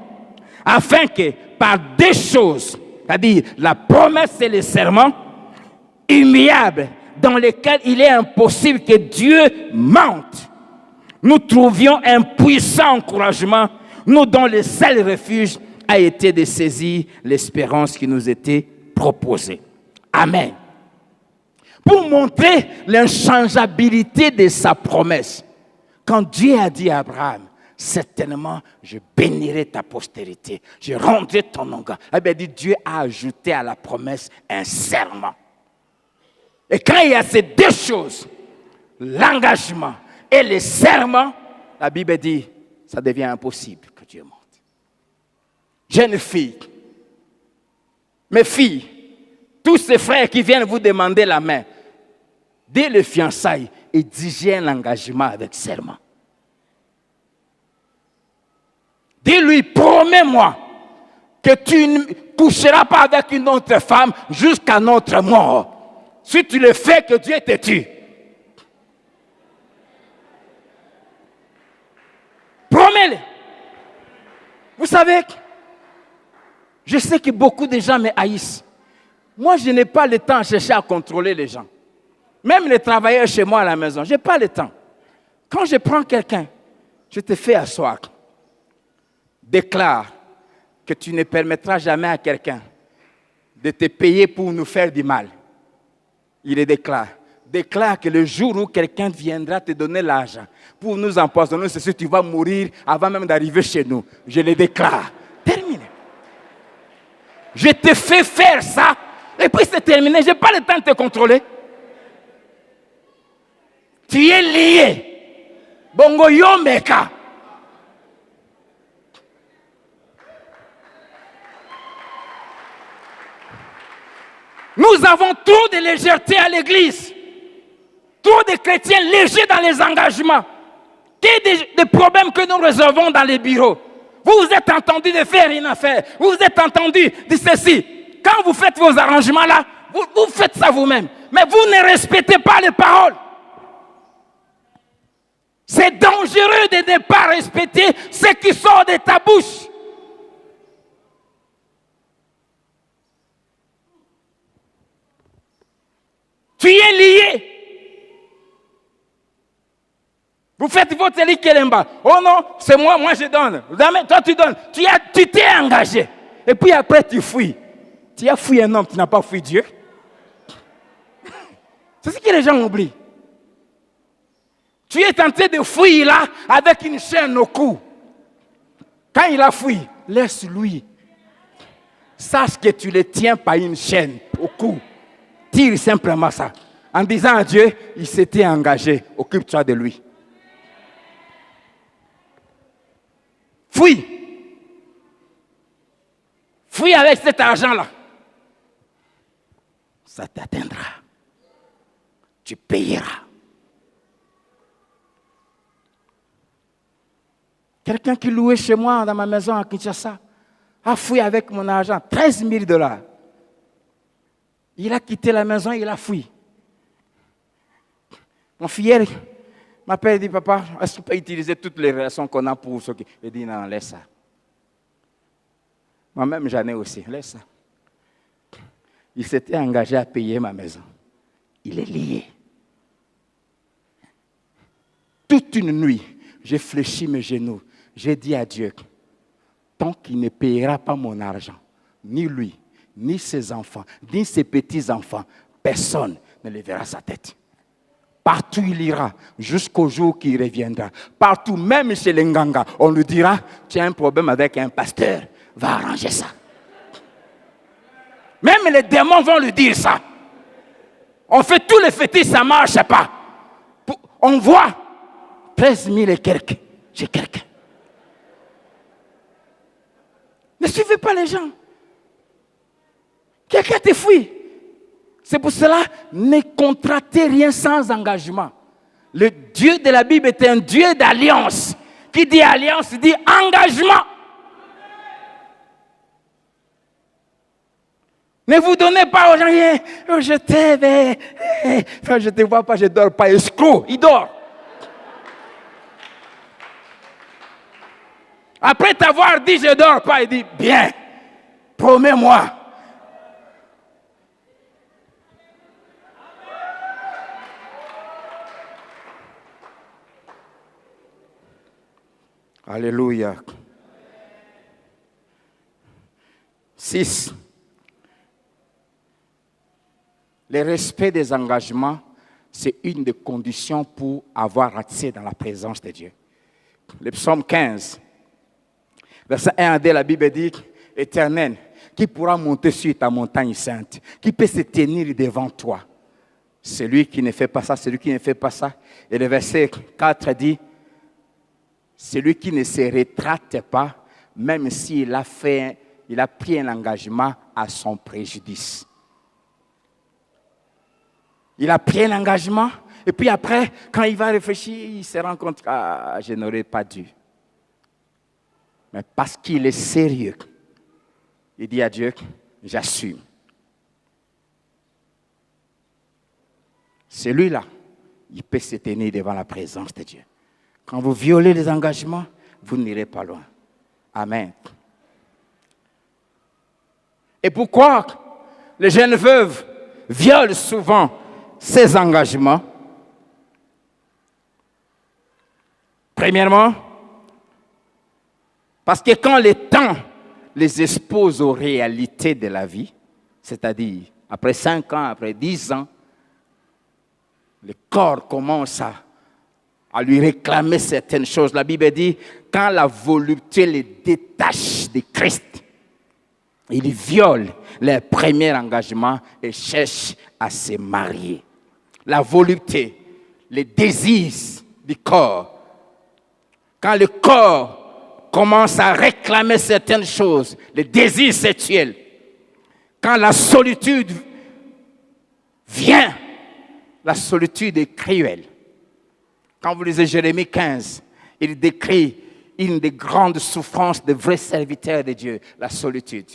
afin que par deux choses, c'est-à-dire la promesse et le serment, immuables, dans lesquels il est impossible que Dieu mente, nous trouvions un puissant encouragement, nous dont le seul refuge a été de saisir l'espérance qui nous était proposée. Amen. Pour montrer l'inchangeabilité de sa promesse, quand Dieu a dit à Abraham, certainement, je bénirai ta postérité. Je rendrai ton nom grand. Eh bien, Dieu a ajouté à la promesse un serment. Et quand il y a ces deux choses, l'engagement et le serment, la Bible dit, ça devient impossible que Dieu monte. Jeunes filles, mes filles, tous ces frères qui viennent vous demander la main, dès le fiançailles, exigez un engagement avec serment. Dis-lui, promets-moi que tu ne coucheras pas avec une autre femme jusqu'à notre mort. Si tu le fais, que Dieu te tue. Promets-le. Vous savez, je sais que beaucoup de gens me haïssent. Moi, je n'ai pas le temps à chercher à contrôler les gens. Même les travailleurs chez moi à la maison, je n'ai pas le temps. Quand je prends quelqu'un, je te fais asseoir. Déclare que tu ne permettras jamais à quelqu'un de te payer pour nous faire du mal. Il le déclare. Déclare que le jour où quelqu'un viendra te donner l'argent pour nous empoisonner, c'est sûr que tu vas mourir avant même d'arriver chez nous. Je le déclare. Terminé. Je te fais faire ça et puis c'est terminé. Je n'ai pas le temps de te contrôler. Tu es lié. Bongo Yomeka. Nous avons trop de légèreté à l'église. Trop de chrétiens légers dans les engagements. Des problèmes que nous résolvons dans les bureaux. Vous vous êtes entendu de faire une affaire. Vous vous êtes entendu de ceci. Quand vous faites vos arrangements là, vous faites ça vous-même. Mais vous ne respectez pas les paroles. C'est dangereux de ne pas respecter ce qui sort de ta bouche. Tu es lié. Vous faites votre lit Kelemba. Oh non, c'est moi je donne. Toi tu donnes. Tu t'es engagé. Et puis après tu fuis. Tu as fui un homme, tu n'as pas fui Dieu. C'est ce que les gens oublient. Tu es tenté de fuir là avec une chaîne au cou. Quand il a fui, laisse-lui. Sache que tu le tiens par une chaîne au cou. Tire simplement ça. En disant à Dieu, il s'était engagé. Occupe-toi de lui. Fuis. Fuis avec cet argent-là. Ça t'atteindra. Tu payeras. Quelqu'un qui louait chez moi dans ma maison à Kinshasa a fui avec mon argent, 13 000 $. Il a quitté la maison, il a fui. Mon filleul m'appelle et dit, papa, est-ce que tu peux utiliser toutes les relations qu'on a pour ce qui... Il dit, non, laisse ça. Moi-même, j'en ai aussi, laisse ça. Il s'était engagé à payer ma maison. Il est lié. Toute une nuit, j'ai fléchi mes genoux. J'ai dit à Dieu, tant qu'il ne payera pas mon argent, ni lui, ni ses enfants, ni ses petits-enfants, personne ne le verra sa tête. Partout il ira, jusqu'au jour qu'il reviendra. Partout, même chez les Nganga, on lui dira, tu as un problème avec un pasteur, va arranger ça. Même les démons vont lui dire ça. On fait tous les fétiches, ça ne marche pas. On voit 13 000 et quelques chez quelqu'un. Ne suivez pas les gens. Quelqu'un te fuit. C'est pour cela, ne contractez rien sans engagement. Le Dieu de la Bible est un Dieu d'alliance. Qui dit alliance, dit engagement. Ne vous donnez pas aux gens, oh, je t'aime, je ne te vois pas, je ne dors pas. Escroc, il dort. Après t'avoir dit, je ne dors pas, il dit, bien, promets-moi. Alléluia. 6. Le respect des engagements, c'est une des conditions pour avoir accès dans la présence de Dieu. Le psaume 15, verset 1 à 2, la Bible dit, « Éternel, qui pourra monter sur ta montagne sainte? Qui peut se tenir devant toi? Celui qui ne fait pas ça, celui qui ne fait pas ça. » Et le verset 4 dit, « Celui qui ne se rétracte pas, même s'il a pris un engagement à son préjudice. » Il a pris un engagement, et puis après, quand il va réfléchir, il se rend compte, ah, je n'aurais pas dû. Mais parce qu'il est sérieux, il dit à Dieu, j'assume. Celui-là, il peut se tenir devant la présence de Dieu. Quand vous violez les engagements, vous n'irez pas loin. Amen. Et pourquoi les jeunes veuves violent souvent ces engagements? Premièrement, parce que quand le temps les expose aux réalités de la vie, c'est-à-dire après 5 ans, après 10 ans, le corps commence à lui réclamer certaines choses. La Bible dit, quand la volupté les détache de Christ, ils violent leur premier engagement et cherchent à se marier. La volupté, les désirs du corps. Quand le corps commence à réclamer certaines choses, les désirs sexuels, quand la solitude vient, la solitude est cruelle. Quand vous lisez Jérémie 15, il décrit une des grandes souffrances des vrais serviteurs de Dieu, la solitude.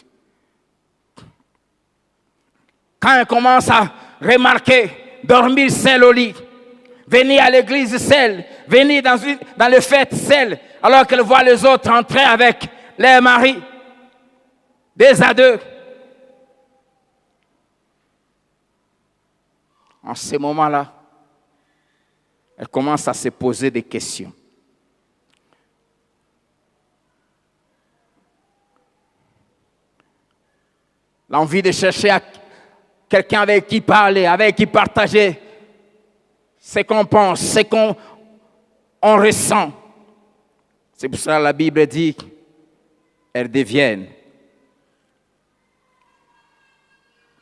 Quand elle commence à remarquer, dormir seul au lit, venir à l'église seul, venir dans les fêtes seul, alors qu'elle voit les autres entrer avec leurs maris, 2 à 2. En ce moment-là, elle commence à se poser des questions. L'envie de chercher quelqu'un avec qui parler, avec qui partager ce qu'on pense, ce qu'on ressent. C'est pour ça que la Bible dit qu'elles deviennent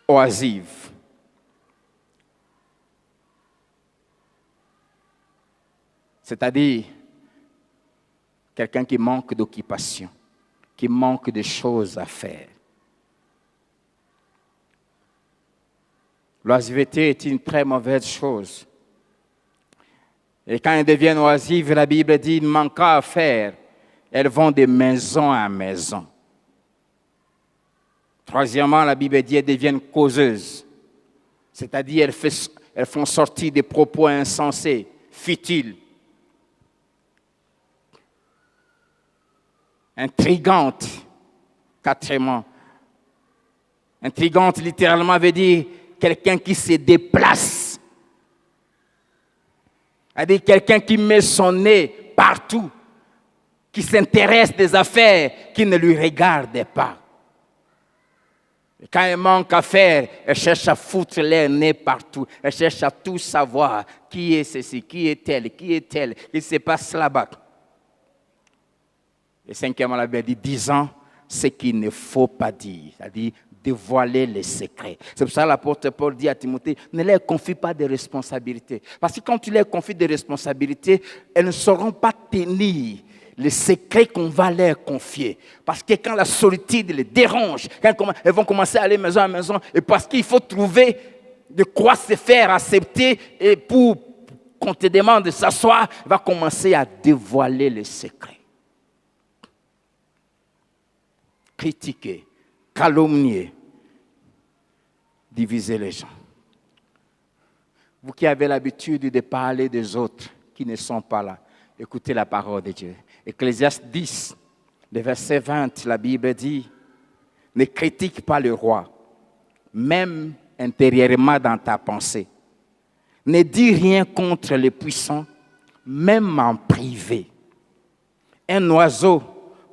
oisives. C'est-à-dire quelqu'un qui manque d'occupation, qui manque de choses à faire. L'oisiveté est une très mauvaise chose. Et quand elles deviennent oisives, la Bible dit, il manque à faire. Elles vont de maison en maison. Troisièmement, la Bible dit, elles deviennent causeuses. C'est-à-dire, elles font sortir des propos insensés, futiles, intrigantes. Quatrièmement, intrigante littéralement veut dire quelqu'un qui se déplace. C'est-à-dire quelqu'un qui met son nez partout, qui s'intéresse des affaires qui ne lui regardent pas. Et quand elle manque à faire, elle cherche à foutre leur nez partout. Elle cherche à tout savoir. Qui est ceci, qui est tel, qu'est-ce qui se passe là-bas. Et cinquièmement, la Bible dit, disant ce qu'il ne faut pas dire. C'est-à-dire dévoiler les secrets. C'est pour ça que l'apôtre Paul dit à Timothée, ne leur confie pas de responsabilités. Parce que quand tu leur confies des responsabilités, elles ne sauront pas tenir les secrets qu'on va leur confier. Parce que quand la solitude les dérange, quand elles vont commencer à aller maison à maison, et parce qu'il faut trouver de quoi se faire accepter, et pour qu'on te demande de s'asseoir, elle va commencer à dévoiler les secrets. Critiquer, calomnier, diviser les gens. Vous qui avez l'habitude de parler des autres qui ne sont pas là, écoutez la parole de Dieu. Ecclésiaste 10, le verset 20, la Bible dit, ne critique pas le roi, même intérieurement dans ta pensée. Ne dis rien contre les puissants, même en privé. Un oiseau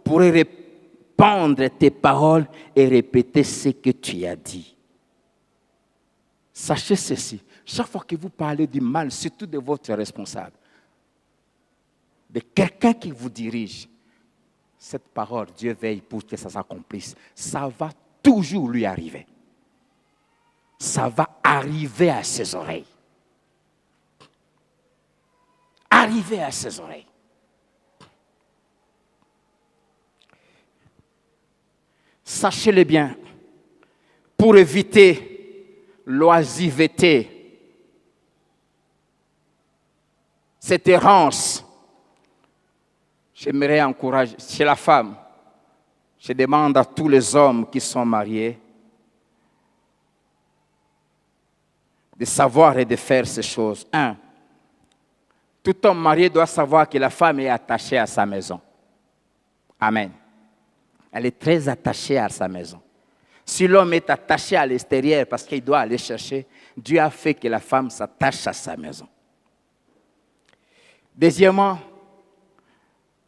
pourrait répandre tes paroles et répéter ce que tu as dit. Sachez ceci, chaque fois que vous parlez du mal, surtout de votre responsable, de quelqu'un qui vous dirige, cette parole, Dieu veille pour que ça s'accomplisse. Ça va toujours lui arriver. Ça va arriver à ses oreilles. Arriver à ses oreilles. Sachez-le bien, pour éviter l'oisiveté, cette errance, j'aimerais encourager, chez la femme, je demande à tous les hommes qui sont mariés de savoir et de faire ces choses. 1. Tout homme marié doit savoir que la femme est attachée à sa maison. Amen. Elle est très attachée à sa maison. Si l'homme est attaché à l'extérieur parce qu'il doit aller chercher, Dieu a fait que la femme s'attache à sa maison. Deuxièmement,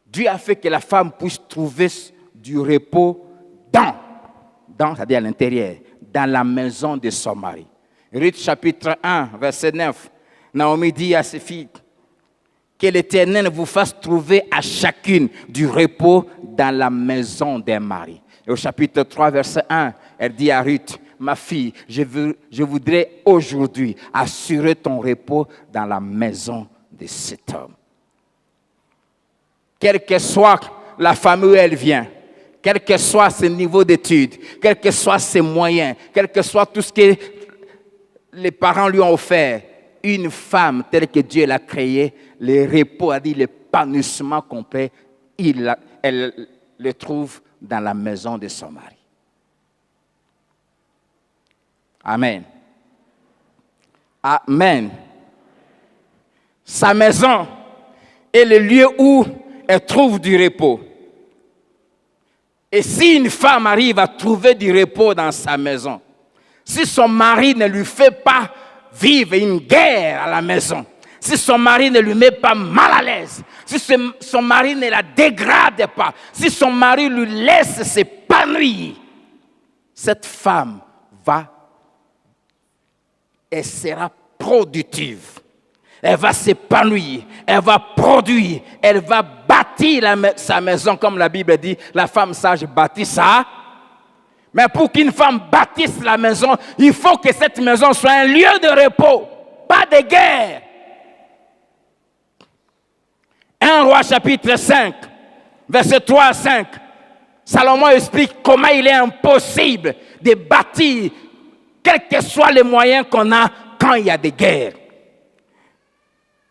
Dieu a fait que la femme puisse trouver du repos c'est-à-dire à l'intérieur, dans la maison de son mari. Ruth chapitre 1, verset 9, Naomi dit à ses filles, que l'Éternel vous fasse trouver à chacune du repos dans la maison d'un mari. Et au chapitre 3, verset 1, elle dit à Ruth, ma fille, je voudrais aujourd'hui assurer ton repos dans la maison de cet homme. Quelle que soit la famille où elle vient, quel que soit ses niveaux d'études, quels que soient ses moyens, quel que soit tout ce que les parents lui ont offert, une femme telle que Dieu l'a créée, le repos, l'épanouissement complet, elle le trouve dans la maison de son mari. Amen. Amen. Sa maison est le lieu où elle trouve du repos. Et si une femme arrive à trouver du repos dans sa maison, si son mari ne lui fait pas vivre une guerre à la maison, si son mari ne lui met pas mal à l'aise, si son mari ne la dégrade pas, si son mari lui laisse s'épanouir, cette femme elle sera productive. Elle va s'épanouir, elle va produire, elle va bâtir sa maison, comme la Bible dit, la femme sage bâtit ça. Mais pour qu'une femme bâtisse la maison, il faut que cette maison soit un lieu de repos, pas de guerre. 1 Roi chapitre 5, verset 3 à 5, Salomon explique comment il est impossible de bâtir, quels que soient les moyens qu'on a quand il y a des guerres.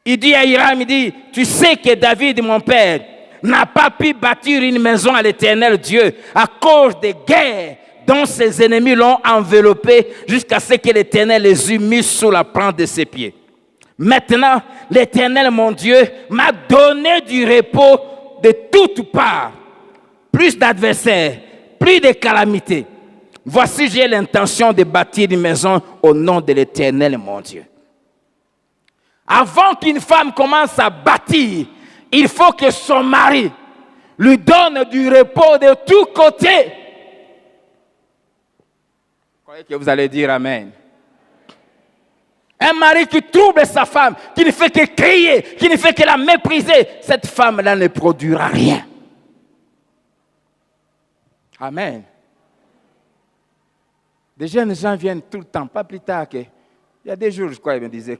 Il dit à Hiram, il dit, tu sais que David, mon père, n'a pas pu bâtir une maison à l'Éternel Dieu à cause des guerres dont ses ennemis l'ont enveloppé jusqu'à ce que l'Éternel les eût mis sous la plante de ses pieds. Maintenant, l'Éternel, mon Dieu, m'a donné du repos de toutes parts, plus d'adversaires, plus de calamités. Voici, j'ai l'intention de bâtir une maison au nom de l'Éternel, mon Dieu. Avant qu'une femme commence à bâtir, il faut que son mari lui donne du repos de tous côtés. Vous croyez que vous allez dire Amen? Un mari qui trouble sa femme, qui ne fait que crier, qui ne fait que la mépriser, cette femme-là ne produira rien. Amen. Des jeunes gens viennent tout le temps, pas plus tard que... Il y a des jours, je crois, il me disait...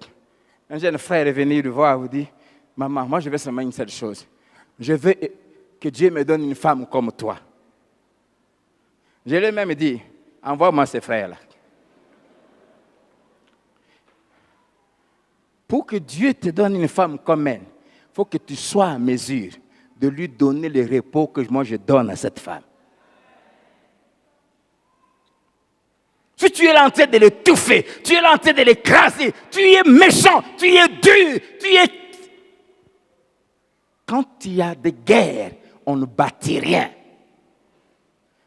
Un jeune frère est venu le voir et vous dit, maman, moi je veux seulement une seule chose. Je veux que Dieu me donne une femme comme toi. Je lui ai même dit, envoie-moi ces frères-là. Pour que Dieu te donne une femme comme elle, il faut que tu sois à mesure de lui donner le repos que moi je donne à cette femme. Si tu es en train de l'étouffer, tu es en train de l'écraser, tu es méchant, tu es dur, Quand il y a des guerres, on ne bâtit rien.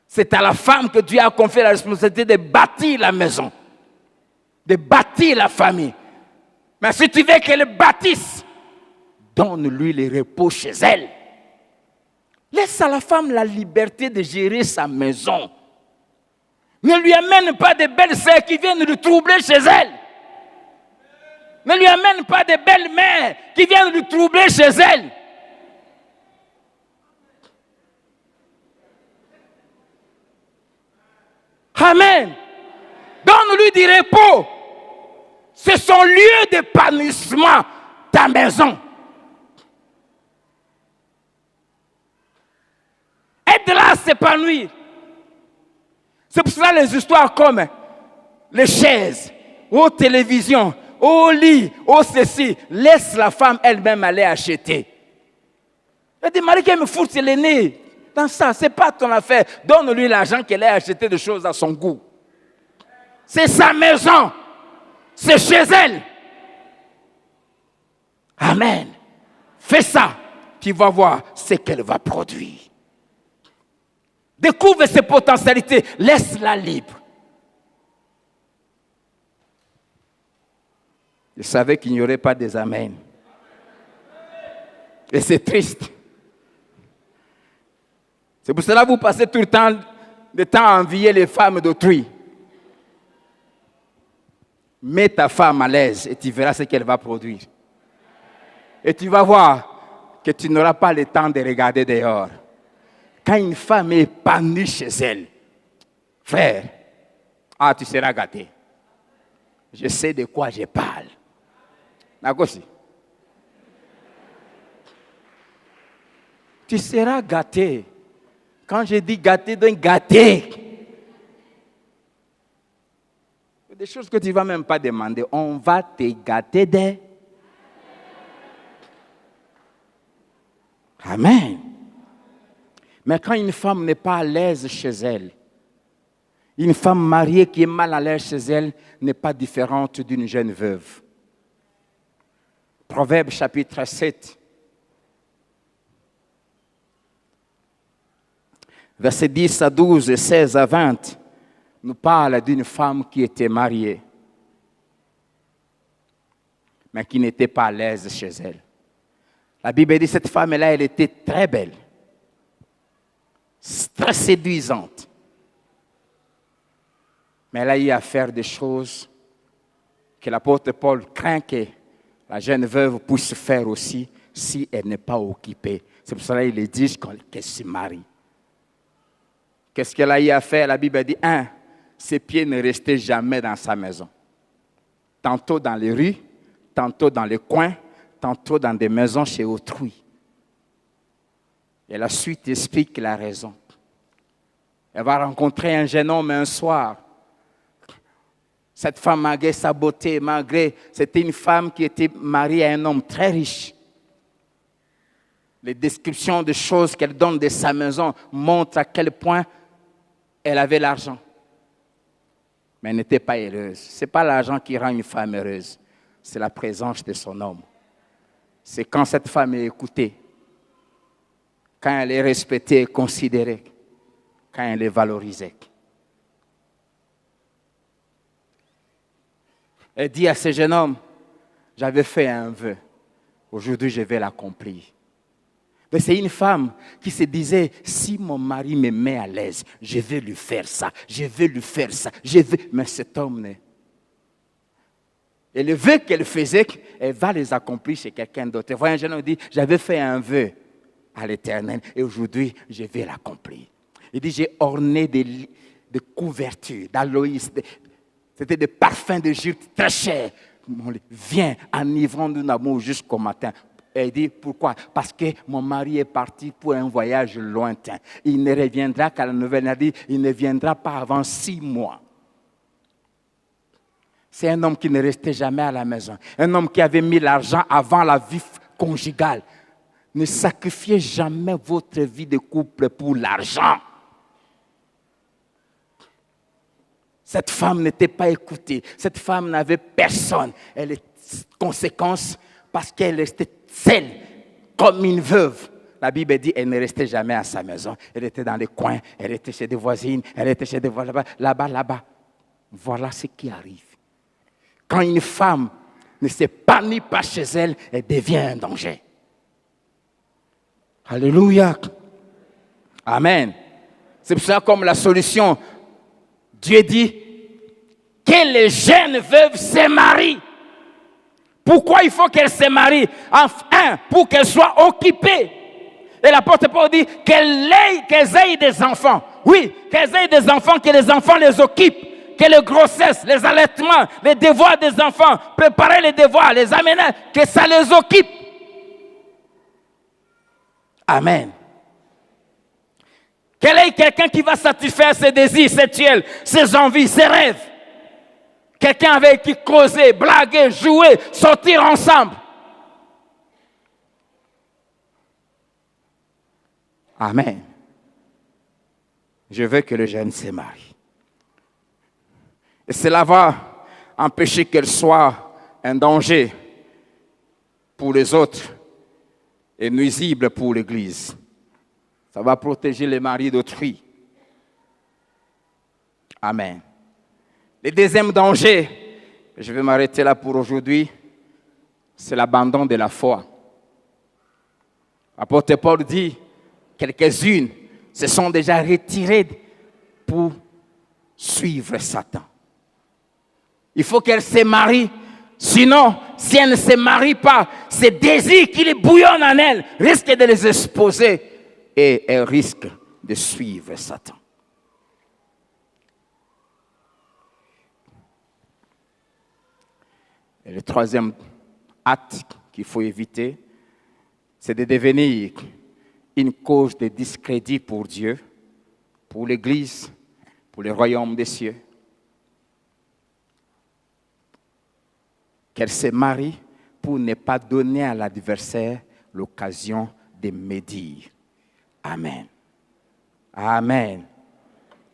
C'est à la femme que Dieu a confié la responsabilité de bâtir la maison, de bâtir la famille. Mais si tu veux qu'elle bâtisse, donne-lui le repos chez elle. Laisse à la femme la liberté de gérer sa maison. Ne lui amène pas de belles sœurs qui viennent lui troubler chez elle. Ne lui amène pas de belles mères qui viennent lui troubler chez elle. Amen. Donne-lui du repos. C'est son lieu d'épanouissement, ta maison. Aide-la à s'épanouir. C'est pour cela les histoires comme les chaises, aux télévisions, au lit, au ceci. Laisse la femme elle-même aller acheter. Il y a des maris qui me foutent, c'est l'aîné. Dans ça, ce n'est pas ton affaire. Donne-lui l'argent qu'elle ait acheté de choses à son goût. C'est sa maison. C'est chez elle. Amen. Fais ça. Tu vas voir ce qu'elle va produire. Découvre ses potentialités. Laisse-la libre. Je savais qu'il n'y aurait pas des amens. Et c'est triste. C'est pour cela que vous passez tout le temps à envier les femmes d'autrui. Mets ta femme à l'aise et tu verras ce qu'elle va produire. Et tu vas voir que tu n'auras pas le temps de regarder dehors. Quand une femme est épanouie chez elle, frère, tu seras gâté. Je sais de quoi je parle. D'accord? Tu seras gâté. Quand je dis gâté, donc gâté. Des choses que tu ne vas même pas demander. On va te gâter des. Amen. Mais quand une femme n'est pas à l'aise chez elle, une femme mariée qui est mal à l'aise chez elle n'est pas différente d'une jeune veuve. Proverbe chapitre 7. Versets 10 à 12 et 16 à 20 nous parle d'une femme qui était mariée, mais qui n'était pas à l'aise chez elle. La Bible dit que cette femme-là, elle était très belle, très séduisante. Mais elle a eu à faire des choses que l'apôtre Paul craint que la jeune veuve puisse faire aussi si elle n'est pas occupée. C'est pour cela qu'il dit qu'elle se marie. Qu'est-ce qu'elle a eu à faire? La Bible dit, ses pieds ne restaient jamais dans sa maison. Tantôt dans les rues, tantôt dans les coins, tantôt dans des maisons chez autrui. Et la suite explique la raison. Elle va rencontrer un jeune homme un soir. Cette femme, malgré sa beauté, c'était une femme qui était mariée à un homme très riche. Les descriptions de choses qu'elle donne de sa maison montrent à quel point elle avait l'argent. Mais elle n'était pas heureuse. Ce n'est pas l'argent qui rend une femme heureuse. C'est la présence de son homme. C'est quand cette femme est écoutée, quand elle est respectée et considérée, quand elle est valorisée. Elle dit à ce jeune homme, j'avais fait un vœu. Aujourd'hui, je vais l'accomplir. Mais c'est une femme qui se disait, si mon mari me met à l'aise, je vais lui faire ça, je vais lui faire ça, je vais... Mais cet homme, et le vœu qu'elle faisait, elle va les accomplir chez quelqu'un d'autre. Elle voit un jeune homme dit, j'avais fait un vœu à l'Éternel et aujourd'hui, je vais l'accomplir. Il dit, j'ai orné de couvertures, d'aloïs, c'était des parfums d'Égypte très chers. Viens, enivrons-nous d'amour jusqu'au matin. Elle dit, pourquoi? Parce que mon mari est parti pour un voyage lointain. Il ne reviendra qu'à la nouvelle année. Il ne viendra pas avant 6 mois. C'est un homme qui ne restait jamais à la maison. Un homme qui avait mis l'argent avant la vie conjugale. Ne sacrifiez jamais votre vie de couple pour l'argent. Cette femme n'était pas écoutée. Cette femme n'avait personne. Elle est conséquence parce qu'elle restait seule, comme une veuve. La Bible dit qu'elle ne restait jamais à sa maison. Elle était dans les coins, elle était chez des voisines, elle était chez des voisins, là-bas. Voilà ce qui arrive. Quand une femme ne s'épanouit pas chez elle, elle devient un danger. Alléluia. Amen. C'est pour ça comme la solution, Dieu dit que les jeunes veuves se marient. Pourquoi il faut qu'elles se marient? Enfin, pour qu'elles soient occupées. Et l'apôtre Paul dit qu'elles aient des enfants. Oui, qu'elles aient des enfants, que les enfants les occupent, que les grossesses, les allaitements, les devoirs des enfants, préparer les devoirs, les amener, que ça les occupe. Amen. Quel est quelqu'un qui va satisfaire ses désirs sexuels, ses envies, ses rêves? Quelqu'un avec qui causer, blaguer, jouer, sortir ensemble. Amen. Je veux que le jeune se marie. Et cela va empêcher qu'elle soit un danger pour les autres et nuisible pour l'Église. Ça va protéger les maris d'autrui. Amen. Le deuxième danger, je vais m'arrêter là pour aujourd'hui, c'est l'abandon de la foi. L'apôtre Paul dit, quelques-unes se sont déjà retirées pour suivre Satan. Il faut qu'elles se marient. Sinon, si elles ne se marient pas, ces désirs qui les bouillonnent en elles risquent de les exposer et elles risquent de suivre Satan. Et le troisième acte qu'il faut éviter, c'est de devenir une cause de discrédit pour Dieu, pour l'Église, pour le royaume des cieux. Qu'elle se marie pour ne pas donner à l'adversaire l'occasion de médire. Amen. Amen.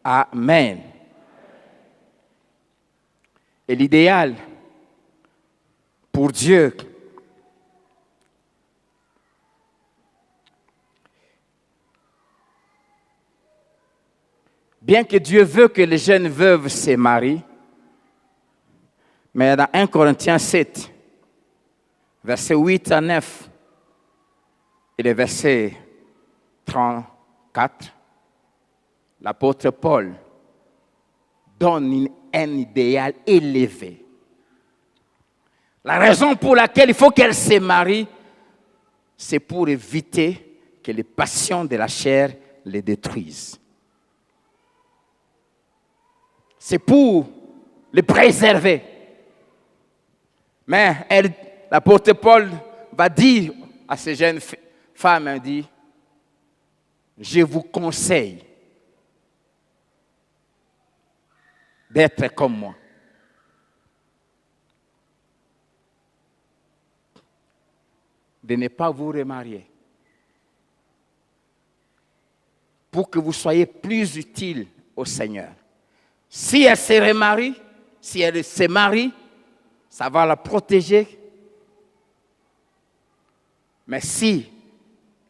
Amen. Et l'idéal pour Dieu, bien que Dieu veut que les jeunes veuves se marient, mais dans 1 Corinthiens 7, versets 8 à 9, et le verset 34, l'apôtre Paul donne un idéal élevé. La raison pour laquelle il faut qu'elle se marie, c'est pour éviter que les passions de la chair les détruisent. C'est pour les préserver. Mais l'apôtre Paul va dire à ces jeunes femmes, il dit, je vous conseille d'être comme moi. De ne pas vous remarier. Pour que vous soyez plus utile au Seigneur. Si elle se remarie, si elle se marie, ça va la protéger. Mais si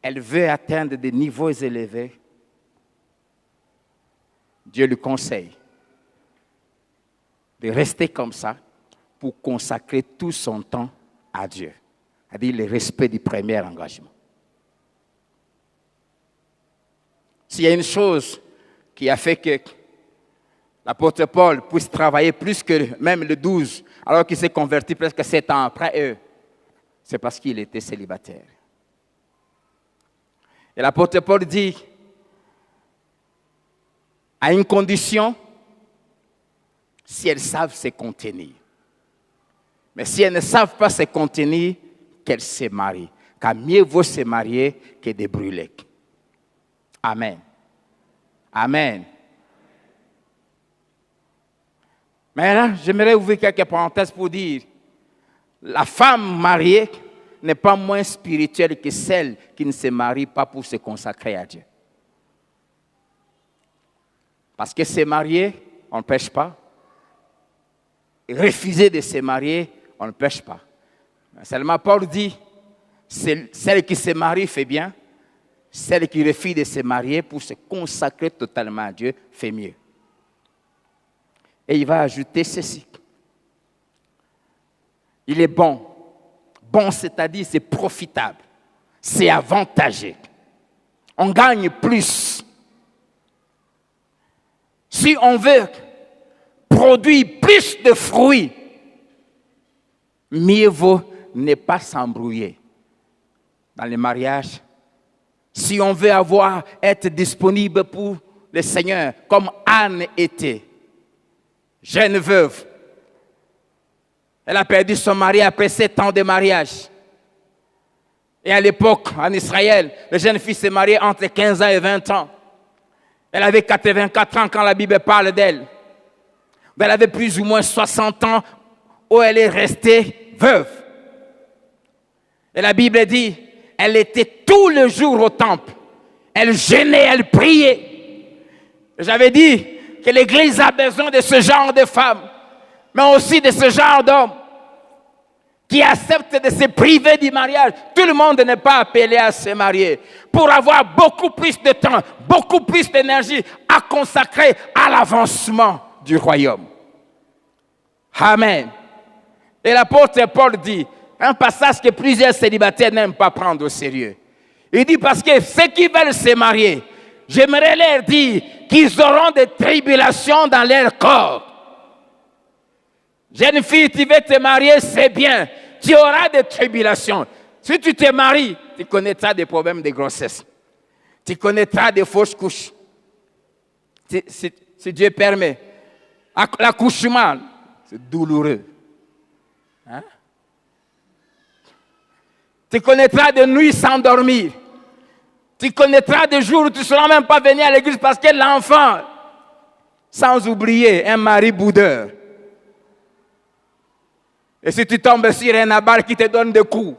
elle veut atteindre des niveaux élevés, Dieu lui conseille de rester comme ça pour consacrer tout son temps à Dieu. C'est-à-dire le respect du premier engagement. S'il y a une chose qui a fait que l'apôtre Paul puisse travailler plus que même le 12, alors qu'il s'est converti presque 7 ans après eux, c'est parce qu'il était célibataire. Et l'apôtre Paul dit, à une condition, si elles savent se contenir. Mais si elles ne savent pas se contenir, qu'elles se marient. Car mieux vaut se marier que de brûler. Amen. Amen. Mais là, j'aimerais ouvrir quelques parenthèses pour dire, la femme mariée n'est pas moins spirituelle que celle qui ne se marie pas pour se consacrer à Dieu. Parce que se marier, on ne pêche pas. Refuser de se marier, on ne pêche pas. Seulement Paul dit, celle qui se marie fait bien, celle qui refuse de se marier pour se consacrer totalement à Dieu fait mieux. Et il va ajouter ceci. Il est bon. Bon, c'est-à-dire c'est profitable. C'est avantageux. On gagne plus. Si on veut produire plus de fruits, mieux vaut ne pas s'embrouiller. Dans les mariages, si on veut être disponible pour le Seigneur, comme Anne était, jeune veuve. Elle a perdu son mari après 7 ans de mariage. Et à l'époque, en Israël, le jeune fille s'est marié entre 15 ans et 20 ans. Elle avait 84 ans quand la Bible parle d'elle. Elle avait plus ou moins 60 ans où elle est restée veuve. Et la Bible dit, elle était tout le jour au temple. Elle jeûnait, elle priait. J'avais dit que l'Église a besoin de ce genre de femmes, mais aussi de ce genre d'hommes qui acceptent de se priver du mariage. Tout le monde n'est pas appelé à se marier pour avoir beaucoup plus de temps, beaucoup plus d'énergie à consacrer à l'avancement du royaume. Amen. Et l'apôtre Paul dit, un passage que plusieurs célibataires n'aiment pas prendre au sérieux. Il dit parce que ceux qui veulent se marier, j'aimerais leur dire qu'ils auront des tribulations dans leur corps. Jeune fille, tu veux te marier, c'est bien. Tu auras des tribulations. Si tu te maries, tu connaîtras des problèmes de grossesse. Tu connaîtras des fausses couches. Si Dieu permet. L'accouchement, c'est douloureux. Hein? Tu connaîtras des nuits sans dormir. Tu connaîtras des jours où tu ne seras même pas venu à l'église parce que l'enfant, sans oublier un mari boudeur. Et si tu tombes sur un abat qui te donne des coups,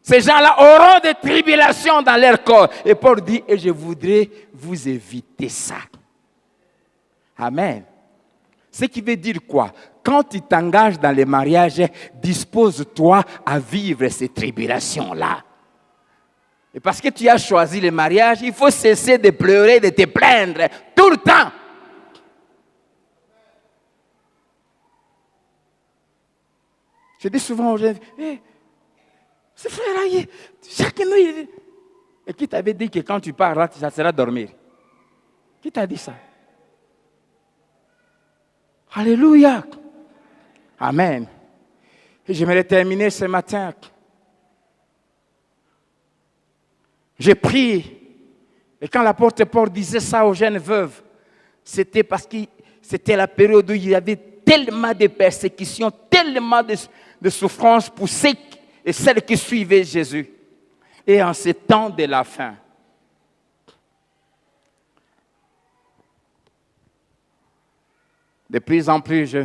ces gens-là auront des tribulations dans leur corps. Et Paul dit, et je voudrais vous éviter ça. Amen. Ce qui veut dire quoi? Quand tu t'engages dans le mariage, dispose-toi à vivre ces tribulations-là. Et parce que tu as choisi le mariage, il faut cesser de pleurer, de te plaindre tout le temps. Je dis souvent aux gens, ce frère-là, chaque nuit, et qui t'avait dit que quand tu pars, ça sera dormir? Qui t'a dit ça? Alléluia. Amen. Et j'aimerais terminer ce matin. J'ai prié. Et quand l'apôtre Paul disait ça aux jeunes veuves, c'était parce que c'était la période où il y avait tellement de persécutions, tellement de souffrances pour ceux et celles qui suivaient Jésus. Et en ces temps de la fin, de plus en plus,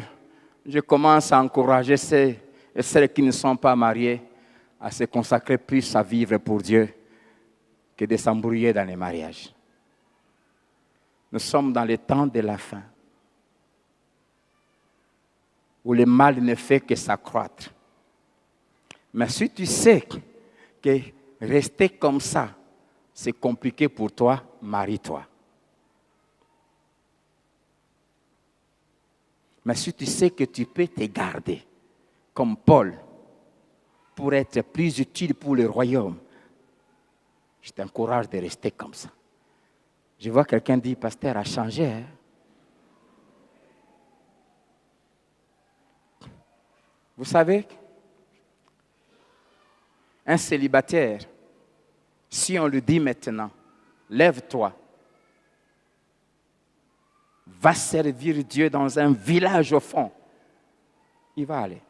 je commence à encourager ceux et celles qui ne sont pas mariés à se consacrer plus à vivre pour Dieu que de s'embrouiller dans les mariages. Nous sommes dans les temps de la fin, où le mal ne fait que s'accroître. Mais si tu sais que rester comme ça, c'est compliqué pour toi, marie-toi. Mais si tu sais que tu peux te garder, comme Paul, pour être plus utile pour le royaume, je t'encourage de rester comme ça. Je vois quelqu'un dire, pasteur a changé. Hein? Vous savez, un célibataire, si on lui dit maintenant, lève-toi, va servir Dieu dans un village au fond, il va aller.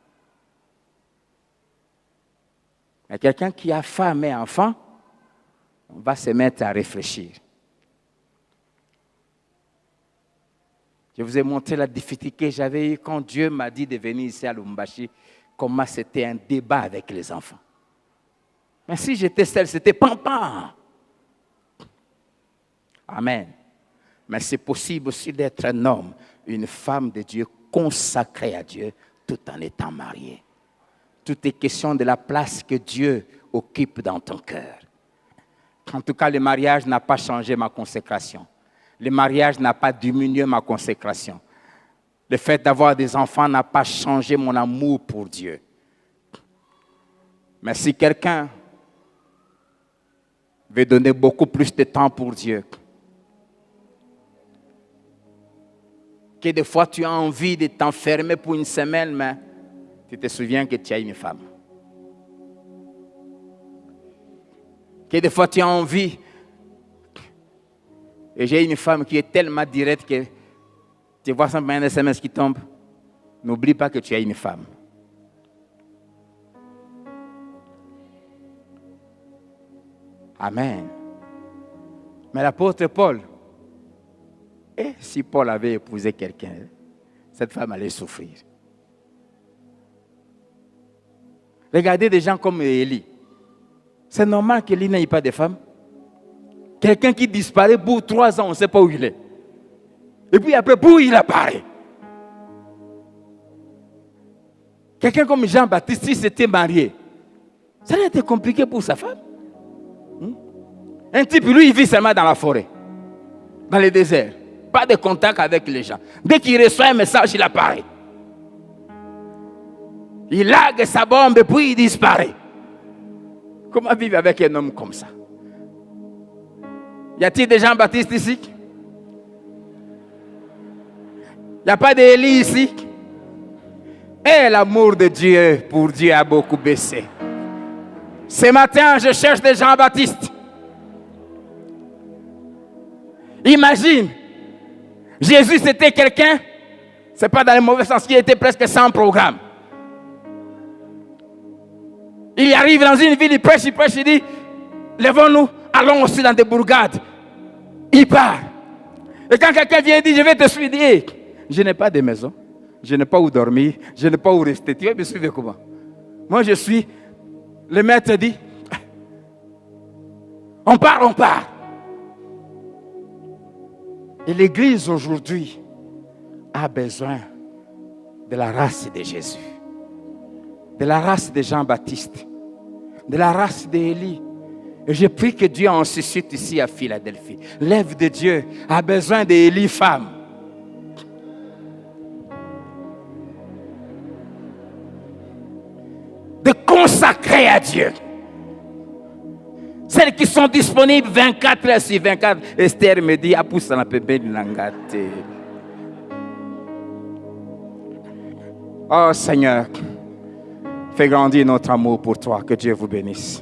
Mais quelqu'un qui a femme et enfant, on va se mettre à réfléchir. Je vous ai montré la difficulté que j'avais eue quand Dieu m'a dit de venir ici à Lubumbashi, comment c'était un débat avec les enfants. Mais si j'étais seul, c'était pampan. Amen. Mais c'est possible aussi d'être un homme, une femme de Dieu consacrée à Dieu tout en étant marié. Tout est question de la place que Dieu occupe dans ton cœur. En tout cas, le mariage n'a pas changé ma consécration. Le mariage n'a pas diminué ma consécration. Le fait d'avoir des enfants n'a pas changé mon amour pour Dieu. Mais si quelqu'un veut donner beaucoup plus de temps pour Dieu, que des fois tu as envie de t'enfermer pour une semaine, mais tu te souviens que tu as une femme. Que des fois tu as envie Et j'ai une femme qui est tellement directe que tu vois simplement un SMS qui tombe. N'oublie pas que tu as une femme. Amen. Mais l'apôtre Paul, et si Paul avait épousé quelqu'un, cette femme allait souffrir. Regardez des gens comme Élie. C'est normal qu'Élie n'ait pas de femme. Quelqu'un qui disparaît pour 3 ans, on ne sait pas où il est. Et puis après, pour il apparaît. Quelqu'un comme Jean-Baptiste, s'il s'était marié, ça aurait été compliqué pour sa femme. Un type, lui, il vit seulement dans la forêt, dans le désert. Pas de contact avec les gens. Dès qu'il reçoit un message, il apparaît. Il largue sa bombe et puis il disparaît. Comment vivre avec un homme comme ça? Y a-t-il des Jean-Baptiste ici? Il n'y a pas d'Élie ici? Et l'amour de Dieu pour Dieu a beaucoup baissé. Ce matin, je cherche des Jean-Baptiste. Imagine, Jésus c'était quelqu'un, c'est pas dans le mauvais sens, qui était presque sans programme. Il arrive dans une ville, il prêche, il dit, lèvons-nous, allons aussi dans des bourgades. Il part. Et quand quelqu'un vient et dit, je vais te suivre, il dit, hey, je n'ai pas de maison, je n'ai pas où dormir, je n'ai pas où rester. Tu vas me suivre comment? Moi je suis, le maître dit, on part. Et l'Église aujourd'hui a besoin de la race de Jésus, de la race de Jean-Baptiste, de la race d'Élie. Et je prie que Dieu en suscite ici à Philadelphie. L'œuvre de Dieu a besoin d'Élie femme. De consacrer à Dieu. Celles qui sont disponibles 24 heures sur 24. Esther me dit, apousse la bébé de Nangate. Oh Seigneur, fais grandir notre amour pour toi. Que Dieu vous bénisse.